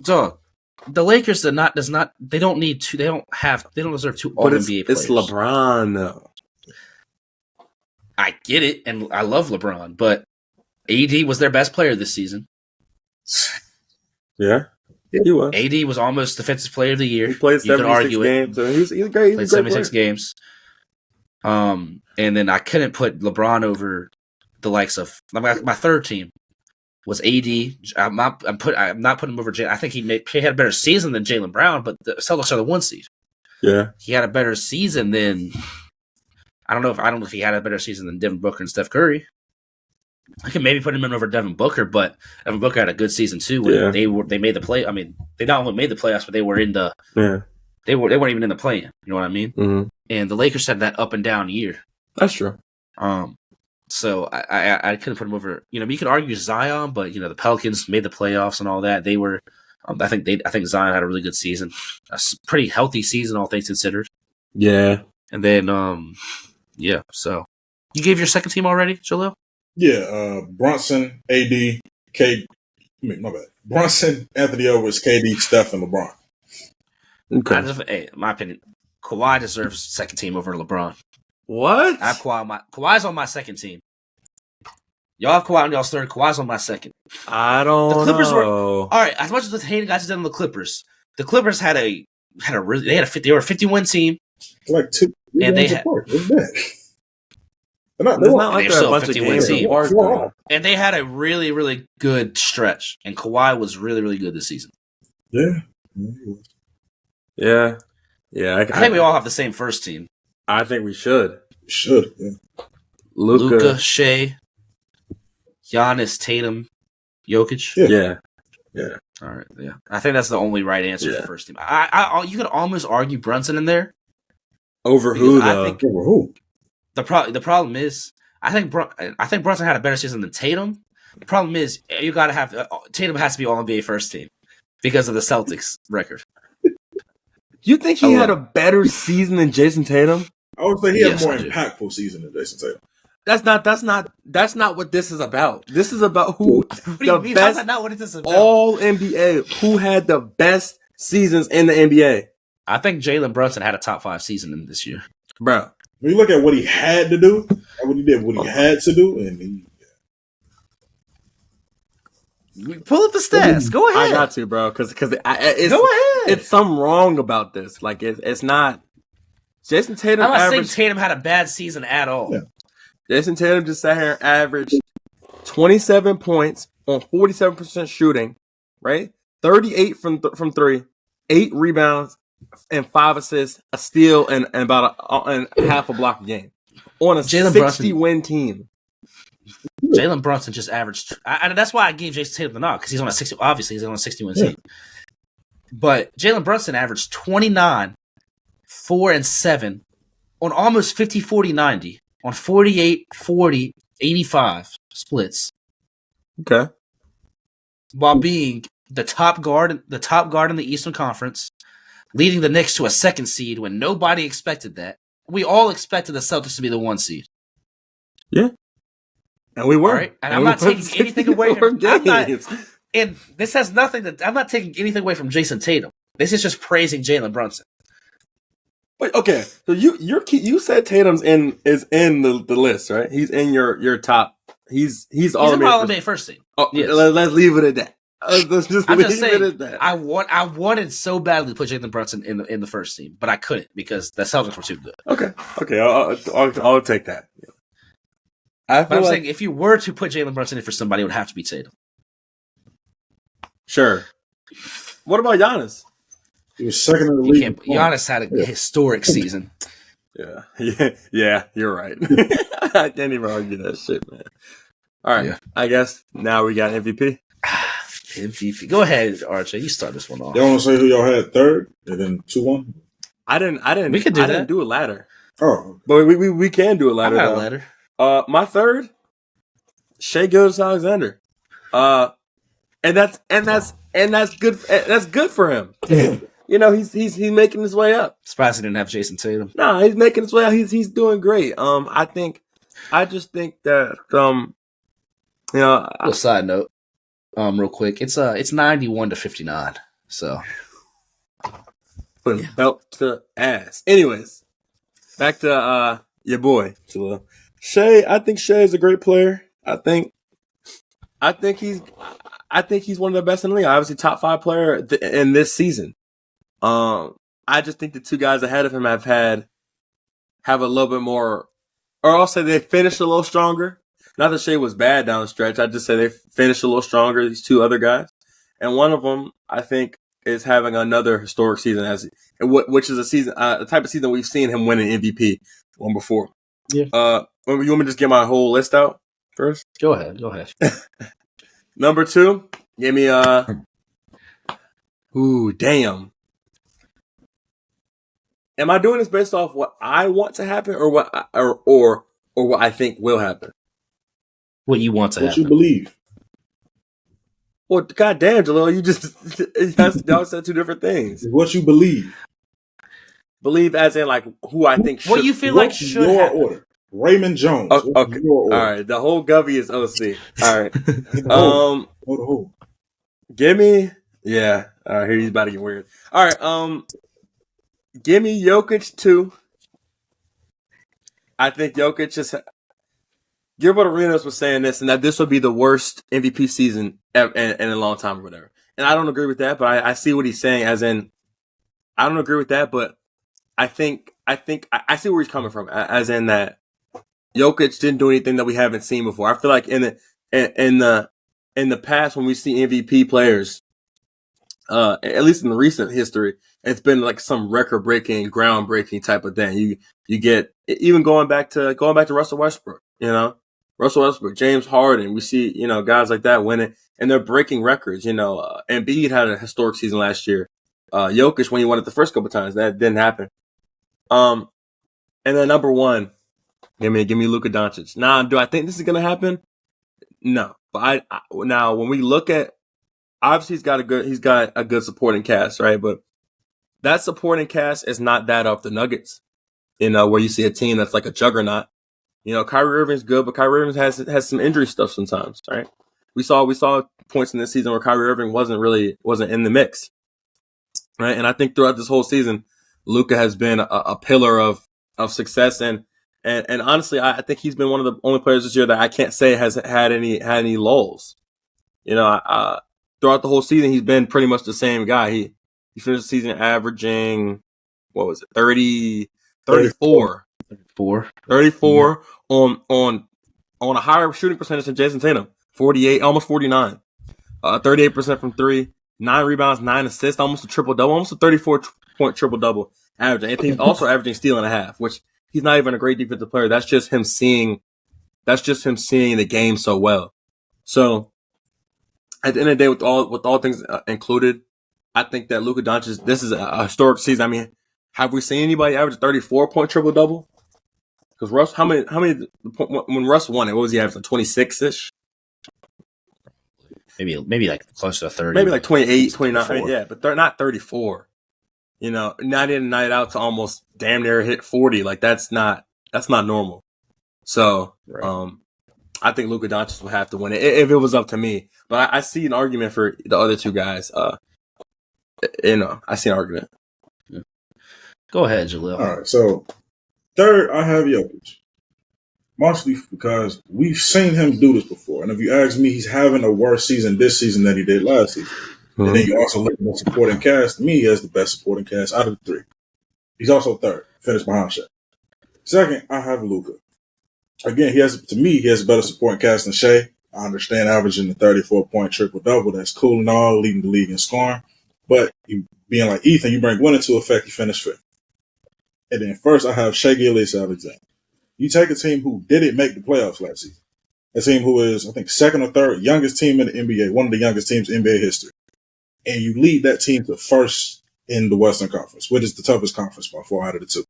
Dog, the Lakers they don't need 2. They don't deserve 2 All-NBA players. It's LeBron, though. I get it, and I love LeBron, but AD was their best player this season. Yeah. Yeah, he was. AD was almost Defensive Player of the Year. He played You could 76 argue it. games. So he's great. He's Played a great 76 player. games. And then I couldn't put LeBron over the likes of my third team was AD. I'm not putting him over Jay. I think he had a better season than Jaylen Brown, but the Celtics are the 1 seed. Yeah, He had a better season than I don't know if he had a better season than Devin Booker and Steph Curry. I could maybe put him in over Devin Booker, but Devin Booker had a good season too. Where they made the play. I mean, they not only made the playoffs, but they were in the they weren't even in the play-in. You know what I mean? Mm-hmm. And the Lakers had that up and down year. That's true. So I couldn't put him over. You could argue Zion, but the Pelicans made the playoffs and all that. They were. I think Zion had a really good season, a pretty healthy season, all things considered. Yeah. And then So you gave your second team already, Jalil? Yeah, Brunson, AD, my bad. Brunson, Anthony Edwards, KD, Steph, and LeBron. Okay. In my opinion, Kawhi deserves second team over LeBron. What? I have Kawhi. Kawhi's on my second team. Y'all have Kawhi on y'all's third. Kawhi's on my second. I don't know. The Clippers were all right. As much as the hating guys did on the Clippers had a really they were a 50-win team. Like 2 and they apart. What's that? They're they're like still a a bunch of 50-win games team. apart. And they had a really, really good stretch. And Kawhi was really, really good this season. Yeah. Yeah. Yeah. I think we all have the same first team. I think we should. Should. Yeah. Luka, Shea, Giannis, Tatum, Jokic. Yeah. All right. Yeah. I think that's the only right answer for the first team. You could almost argue Brunson in there. Over who though? Over who? The problem is, I think Brunson had a better season than Tatum. The problem is, you got to have Tatum has to be All NBA first team because of the Celtics record. You think he had a better season than Jason Tatum? I would say he had a more impactful season than Jason Tatum. That's not what this is about. This is about who the best That's not what it is about. All NBA. Who had the best seasons in the NBA? I think Jalen Brunson had a top 5 season in this year, bro. When you look at what he had to do, what he did, what he had to do, and pull up the stats. Go ahead. I got to, bro, because go ahead. It's something wrong about this. Like it's not. Jason Tatum. I'm not saying Tatum had a bad season at all. Yeah. Jason Tatum just sat here and averaged 27 points on 47% shooting, right? 38 from 3, 8 rebounds, and 5 assists, a steal, and about and half a block a game on a 60-win team. Jalen Brunson just averaged, and that's why I gave Jason Tatum the nod because he's on a 60-win team. But Jalen Brunson averaged 29, 4 and 7 on almost 50, 40, 90 on 48, 40, 85 splits. Okay, while being the top guard in the Eastern Conference, leading the Knicks to a 2nd seed when nobody expected that. We all expected the Celtics to be the 1 seed. Yeah. And we were. Right? And I'm not taking anything away from and this has nothing I'm not taking anything away from Jason Tatum. This is just praising Jalen Brunson. Wait, okay. So you said Tatum's is in the list, right? He's in your top. He's all NBA first team. Oh, yes. Let's leave it at that. Let's just I'm leave just saying, it at that. I wanted so badly to put Jalen Brunson in the first team, but I couldn't because the Celtics were too good. Okay. I'll take that. I'm saying if you were to put Jalen Brunson in for somebody, it would have to be Tatum. Sure. What about Giannis? He was second in the league. Giannis had a historic season. Yeah, you're right. I can't even argue that shit, man. All right, I guess now we got MVP. MVP. Go ahead, RJ. You start this one off. Y'all want to say who y'all had third and then 2-1? I didn't. We could do I that. didn't do a ladder. Oh, but we can do a ladder. I got a ladder. My third, Shai Gilgeous-Alexander. And that's good. That's good for him. You know, he's making his way up. Surprised he didn't have Jason Tatum. No, he's making his way up. He's doing great. I just think that you know. A side note, real quick, it's 91-59. So putting belt to ass. Anyways, back to your boy Shai. I think Shai is a great player. I think I think he's one of the best in the league. Obviously, top 5 player in this season. I just think the two guys ahead of him have a little bit more, or I'll say they finished a little stronger. Not that Shea was bad down the stretch. I just say they finished a little stronger, these two other guys. And one of them, I think, is having another historic season, which is a season, the type of season we've seen him win an MVP one before. Yeah. You want me to just get my whole list out first? Go ahead. Number 2, give me ooh, damn. Am I doing this based off what I want to happen, or what I think will happen? What you want to happen? What you believe? Well, goddamn, Jalil, y'all said two different things. What you believe? Believe as in like who I think should. What you feel like What's should your happen? order? Raymond Jones. Oh, okay. Your order? All right. The whole Govey is OC. All right. Who? Give me. Yeah. All right. Here he's about to get weird. All right. Give me Jokic 2. I think Jokic is. Gilbert Arenas was saying this, and that this would be the worst MVP season in a long time or whatever. And I don't agree with that, but I see what he's saying. As in, I don't agree with that, but I think I see where he's coming from. As in that Jokic didn't do anything that we haven't seen before. I feel like in the past when we see MVP players, at least in the recent history, it's been like some record-breaking, groundbreaking type of thing. You get even going back to Russell Westbrook. Russell Westbrook, James Harden. We see guys like that winning, and they're breaking records. Embiid had a historic season last year. Jokic, when he won it the first couple times, that didn't happen. And then number 1, give me Luka Doncic. Now, do I think this is gonna happen? No, but now when we look at, obviously he's got a good supporting cast, right? But that supporting cast is not that of the Nuggets, where you see a team that's like a juggernaut. Kyrie Irving's good, but Kyrie Irving has some injury stuff sometimes, right? We saw points in this season where Kyrie Irving wasn't in the mix, right? And I think throughout this whole season, Luka has been a pillar of success, and honestly, I think he's been one of the only players this year that I can't say has had any lulls. Throughout the whole season, he's been pretty much the same guy. He finished the season averaging, what was it, 34 on a higher shooting percentage than Jason Tatum, 48, almost 49, 38% from 3, 9 rebounds, 9 assists, almost a triple double, almost a 34-point triple double averaging. And he's also averaging steal and a half, which he's not even a great defensive player. That's just him seeing the game so well. So at the end of the day, with all things included, I think that Luka Doncic, this is a historic season. I mean, have we seen anybody average a 34-point triple double? Because Russ, how many when Russ won it, what was he averaging? 26-ish? Maybe like close to 30. Maybe like 28, 29. I mean, yeah, but they're not 34. Night in and night out to almost damn near hit 40. Like that's not normal. So, right. I think Luka Doncic will have to win it if it was up to me. But I see an argument for the other two guys. I see an argument. Yeah. Go ahead, Jalil. All right, so third, I have Jokic. Mostly because we've seen him do this before. And if you ask me, he's having a worse season this season than he did last season. Mm-hmm. And then you also look at the supporting cast. To me, he has the best supporting cast out of the 3. He's also third, finished behind Shea. Second, I have Luka. Again, he has a better supporting cast than Shea. I understand averaging the 34-point triple-double. That's cool and all, leading the league in scoring. But being like Ethan, you bring one into effect, you finish 5th. And then first, I have Shea Gilgeous-Alexander. You take a team who didn't make the playoffs last season, a team who is, I think, second or third youngest team in the NBA, one of the youngest teams in NBA history, and you lead that team to first in the Western Conference, which is the toughest conference by 4 out of the 2.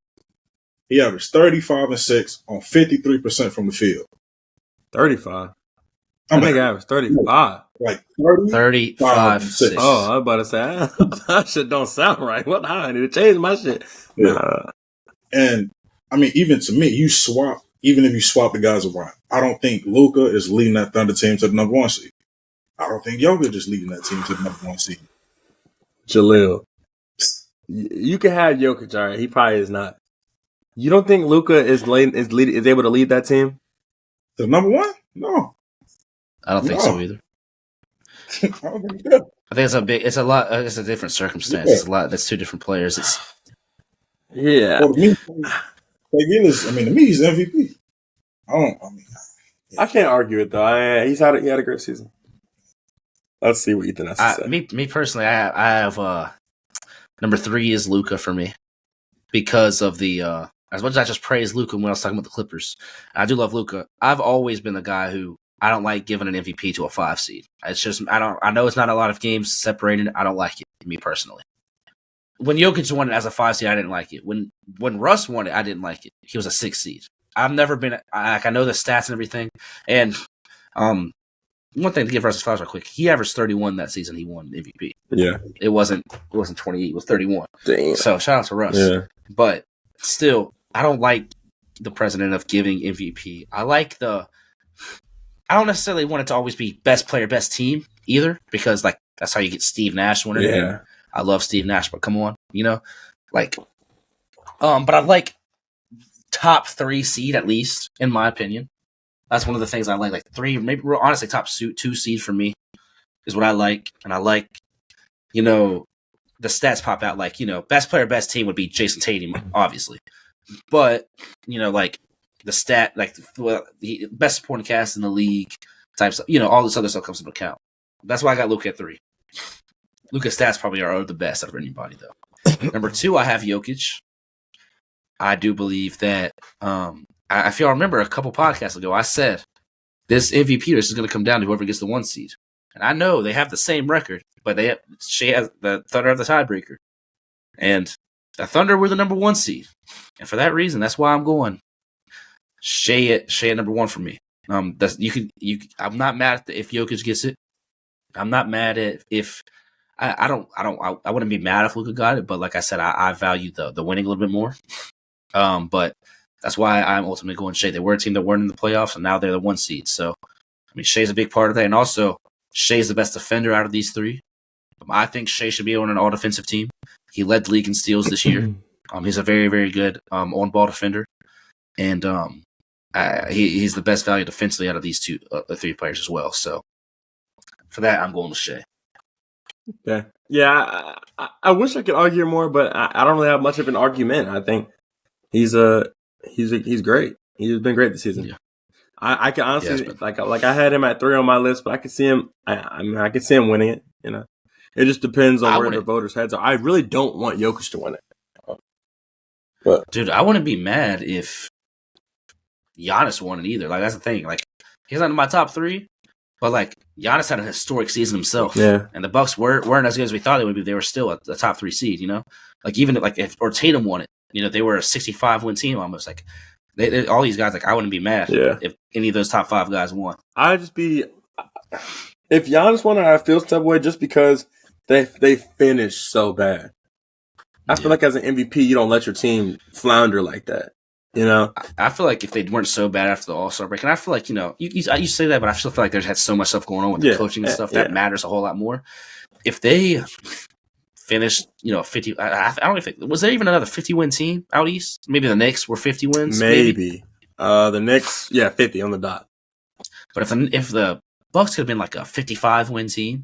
He averaged 35 and 6 on 53% from the field. 35? I think I averaged 35. Like 35 and 6. Oh, I was about to say, that shit don't sound right. What? I need to change my shit. Yeah. And I mean, even to me, even if you swap the guys around, I don't think Luka is leading that Thunder team to the number 1 seed. I don't think Jokic is leading that team to the number 1 seed. Jalil, you can have Jokic, all right. He probably is not. You don't think Luka is able to lead that team to the number 1? No, I don't think so either. I don't think so. I think it's a different circumstance. Yeah. It's a lot. That's two different players. It's Yeah. Well, to me, to me, he's MVP. I can't argue it though. He had a great season. Let's see what Ethan has to say. me personally, I have number 3 is Luka for me because of the as much as I just praise Luka when I was talking about the Clippers. I do love Luka. I've always been the guy who I don't like giving an MVP to a 5 seed. It's just I know it's not a lot of games separated. I don't like it, me personally. When Jokic won it as a 5 seed, I didn't like it. When Russ won it, I didn't like it. He was a 6 seed. I've never been I know the stats and everything. And one thing to give Russ his flowers real quick, he averaged 31 that season. He won MVP. Yeah, it wasn't 28. It was 31. Damn. So shout out to Russ. Yeah. But still, I don't like the precedent of giving MVP. I don't necessarily want it to always be best player, best team either, because that's how you get Steve Nash winning. Yeah. I love Steve Nash, but come on, but I like top 3 seed at least, in my opinion. That's one of the things I like. Like 3, maybe honestly top 2 seed for me is what I like, and I like, the stats pop out. Like best player, best team would be Jason Tatum, obviously, but the stat, like the best supporting cast in the league, types, all this other stuff comes into account. That's why I got Luka at 3. Luka's stats probably are the best out of anybody, though. Number 2, I have Jokic. I do believe that. I feel I remember a couple podcasts ago I said this MVP race is going to come down to whoever gets the 1 seed, and I know they have the same record, but Shea has the Thunder have the tiebreaker, and the Thunder were the number 1 seed, and for that reason, that's why I'm going Shea at number 1 for me. I'm not mad if Jokic gets it. I'm not mad at if. I wouldn't be mad if Luka got it, but like I said, I value the winning a little bit more. But that's why I'm ultimately going Shea. They were a team that weren't in the playoffs, and now they're the 1 seed. So, Shea's a big part of that, and also Shea's the best defender out of these 3. I think Shea should be on an all-defensive team. He led the league in steals this year. He's a very, very good on-ball defender, and he's the best value defensively out of these 3 players as well. So, for that, I'm going with Shea. Yeah. I wish I could argue more, but I don't really have much of an argument. I think he's great. He's been great this season. Yeah. I can honestly like I had him at 3 on my list, but I could see him. I could see him winning it. It just depends on where the voters' heads are. I really don't want Jokic to win it. But dude, I wouldn't be mad if Giannis won it either. Like that's the thing. Like he's not in my top 3. But Giannis had a historic season himself, and the Bucks weren't as good as we thought they would be. They were still a top 3 seed, even if Tatum won it, they were a 65-win team almost. Like all these guys, I wouldn't be mad if any of those top 5 guys won. I'd just be if Giannis won it, I feel some way just because they finished so bad. I feel like as an MVP, you don't let your team flounder like that. I feel like if they weren't so bad after the All-Star break, and I feel like, you say that, but I still feel like there's had so much stuff going on with the coaching and stuff that matters a whole lot more. If they finished, 50, I don't know was there even another 50-win team out east? Maybe the Knicks were 50 wins? Maybe. The Knicks, 50 on the dot. But if the Bucks could have been like a 55-win team,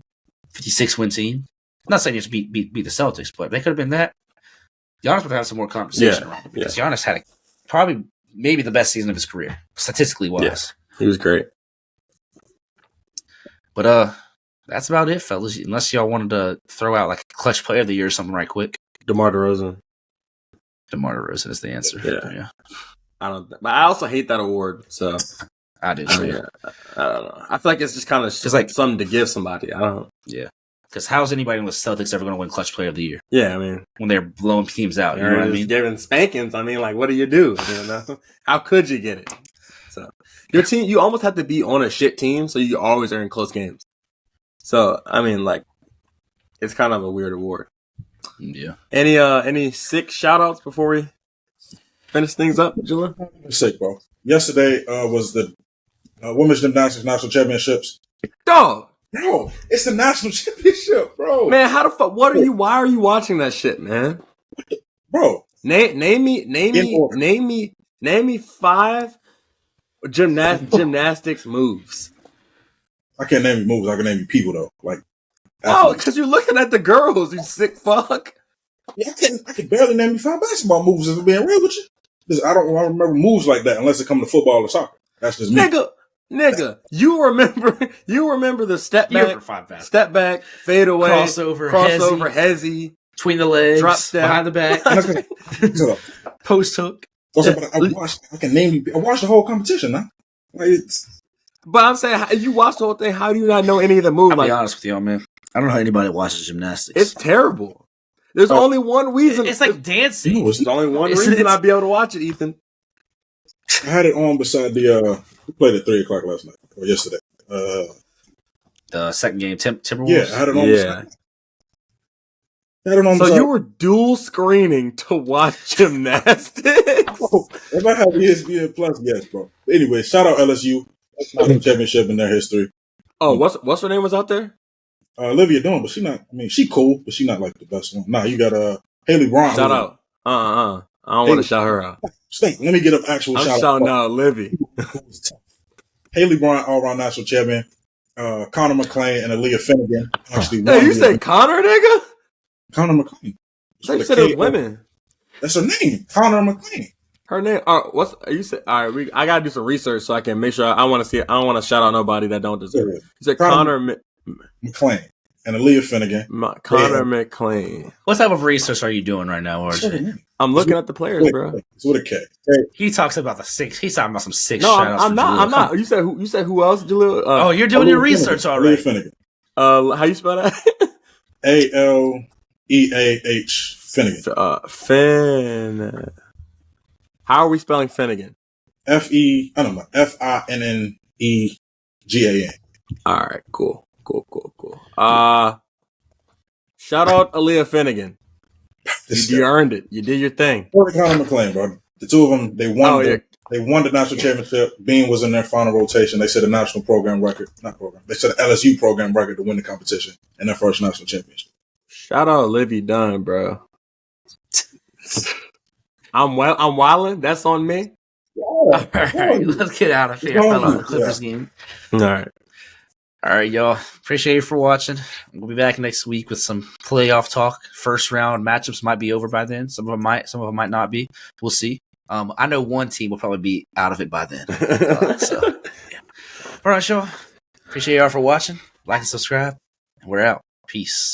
56-win team, I'm not saying you have to beat the Celtics, but if they could have been that, Giannis would have some more conversation around it because Giannis had probably maybe the best season of his career, statistically wise. Yes, he was great. But that's about it, fellas. Unless y'all wanted to throw out like a clutch player of the year or something right quick. DeMar DeRozan. DeMar DeRozan is the answer. Yeah. But I also hate that award. So I do. I don't know. I feel like it's just kind of just like something to give somebody. I don't know. Yeah. Because how's anybody in the Celtics ever going to win clutch player of the year? Yeah, when they're blowing teams out, you know what I mean? Giving spankings. What do you do? How could you get it? So your team, you almost have to be on a shit team, so you always are in close games. So it's kind of a weird award. Yeah. Any sick shout outs before we finish things up, Julian? Sick, bro. Yesterday was the Women's Gymnastics National Championships. Dog. No, it's the national championship, bro. Man, how the fuck? Why are you watching that shit, man? Bro, name me 5 gymnastics moves. I can't name you moves. I can name you people though. Like, Oh, athletes. because you're looking at the girls, you sick fuck. Yeah, I can barely name you 5 basketball moves. If I'm being real with you, 'cause I don't remember moves like that unless it come to football or soccer. That's just me. Nigga, you remember the step You're back, 5 step back, fade away, crossover, hezzy, between the legs, drop step, behind the back, So, post hook. I can name you. I watched the whole competition now. Like, it's But I'm saying, you watched the whole thing. How do you not know any of the moves? I'll be honest with y'all, man. I don't know how anybody watches gymnastics. It's terrible. There's only one reason. It's like dancing. There's only one It's- reason I'd be able to watch it, Ethan. I had it on beside the. We played at 3:00 last night or yesterday. The second game, Timberwolves. Yeah, I had it on. Yeah. Had it on. So beside, you were dual screening to watch gymnastics? Oh, if I have ESPN Plus, yes, bro. Anyway, shout out LSU. National championship in their history. Oh, what's her name was out there? Olivia Dawn, but she not. I mean, she cool, but she not like the best one. Nah, you got Haley Brown. Shout out. I don't want to shout her out. Stink. Let me get an actual I'm shout shouting out. out Livy. Haley Brown, all-around national champion. Connor McClain and Aaliyah Finnegan actually Hey, won. you say Connor, nigga? Connor McClain. So you said it was women. That's her name, Connor McClain. Her name. What's you said? All right, I gotta do some research so I can make sure. I want to see. I don't want to shout out nobody that don't deserve it. You said Connor McClain and Aaliyah Finnegan. Connor McClain. What type of research are you doing right now, RJ? I'm looking at the players, bro. It's with a K. He talks about the six. He's talking about some six. No, shout-outs I'm for not. Jaleel. I'm not. You said who else, Jaleel? Oh, you're doing your research already. Aaliyah Finnegan. How you spell that? ALEAH Finnegan. Finn. How are we spelling Finnegan? FINNEGAN. All right, cool. Shout out Aaliyah Finnegan. You earned it. You did your thing. Connor McClain, bro. The two of them, they won. Oh, yeah. They won the national championship. Bean was in their final rotation. They set a national program record. Not program. They set an LSU program record to win the competition in their first national championship. Shout out Livy Dunn, bro. I'm wilding. That's on me. All right, let's get out of here. I love the Clippers game. All right. All right, y'all. Appreciate you for watching. We'll be back next week with some playoff talk. First round matchups might be over by then. Some of them might not be. We'll see. I know one team will probably be out of it by then. Yeah. All right, y'all. Appreciate y'all for watching. Like and subscribe. And we're out. Peace.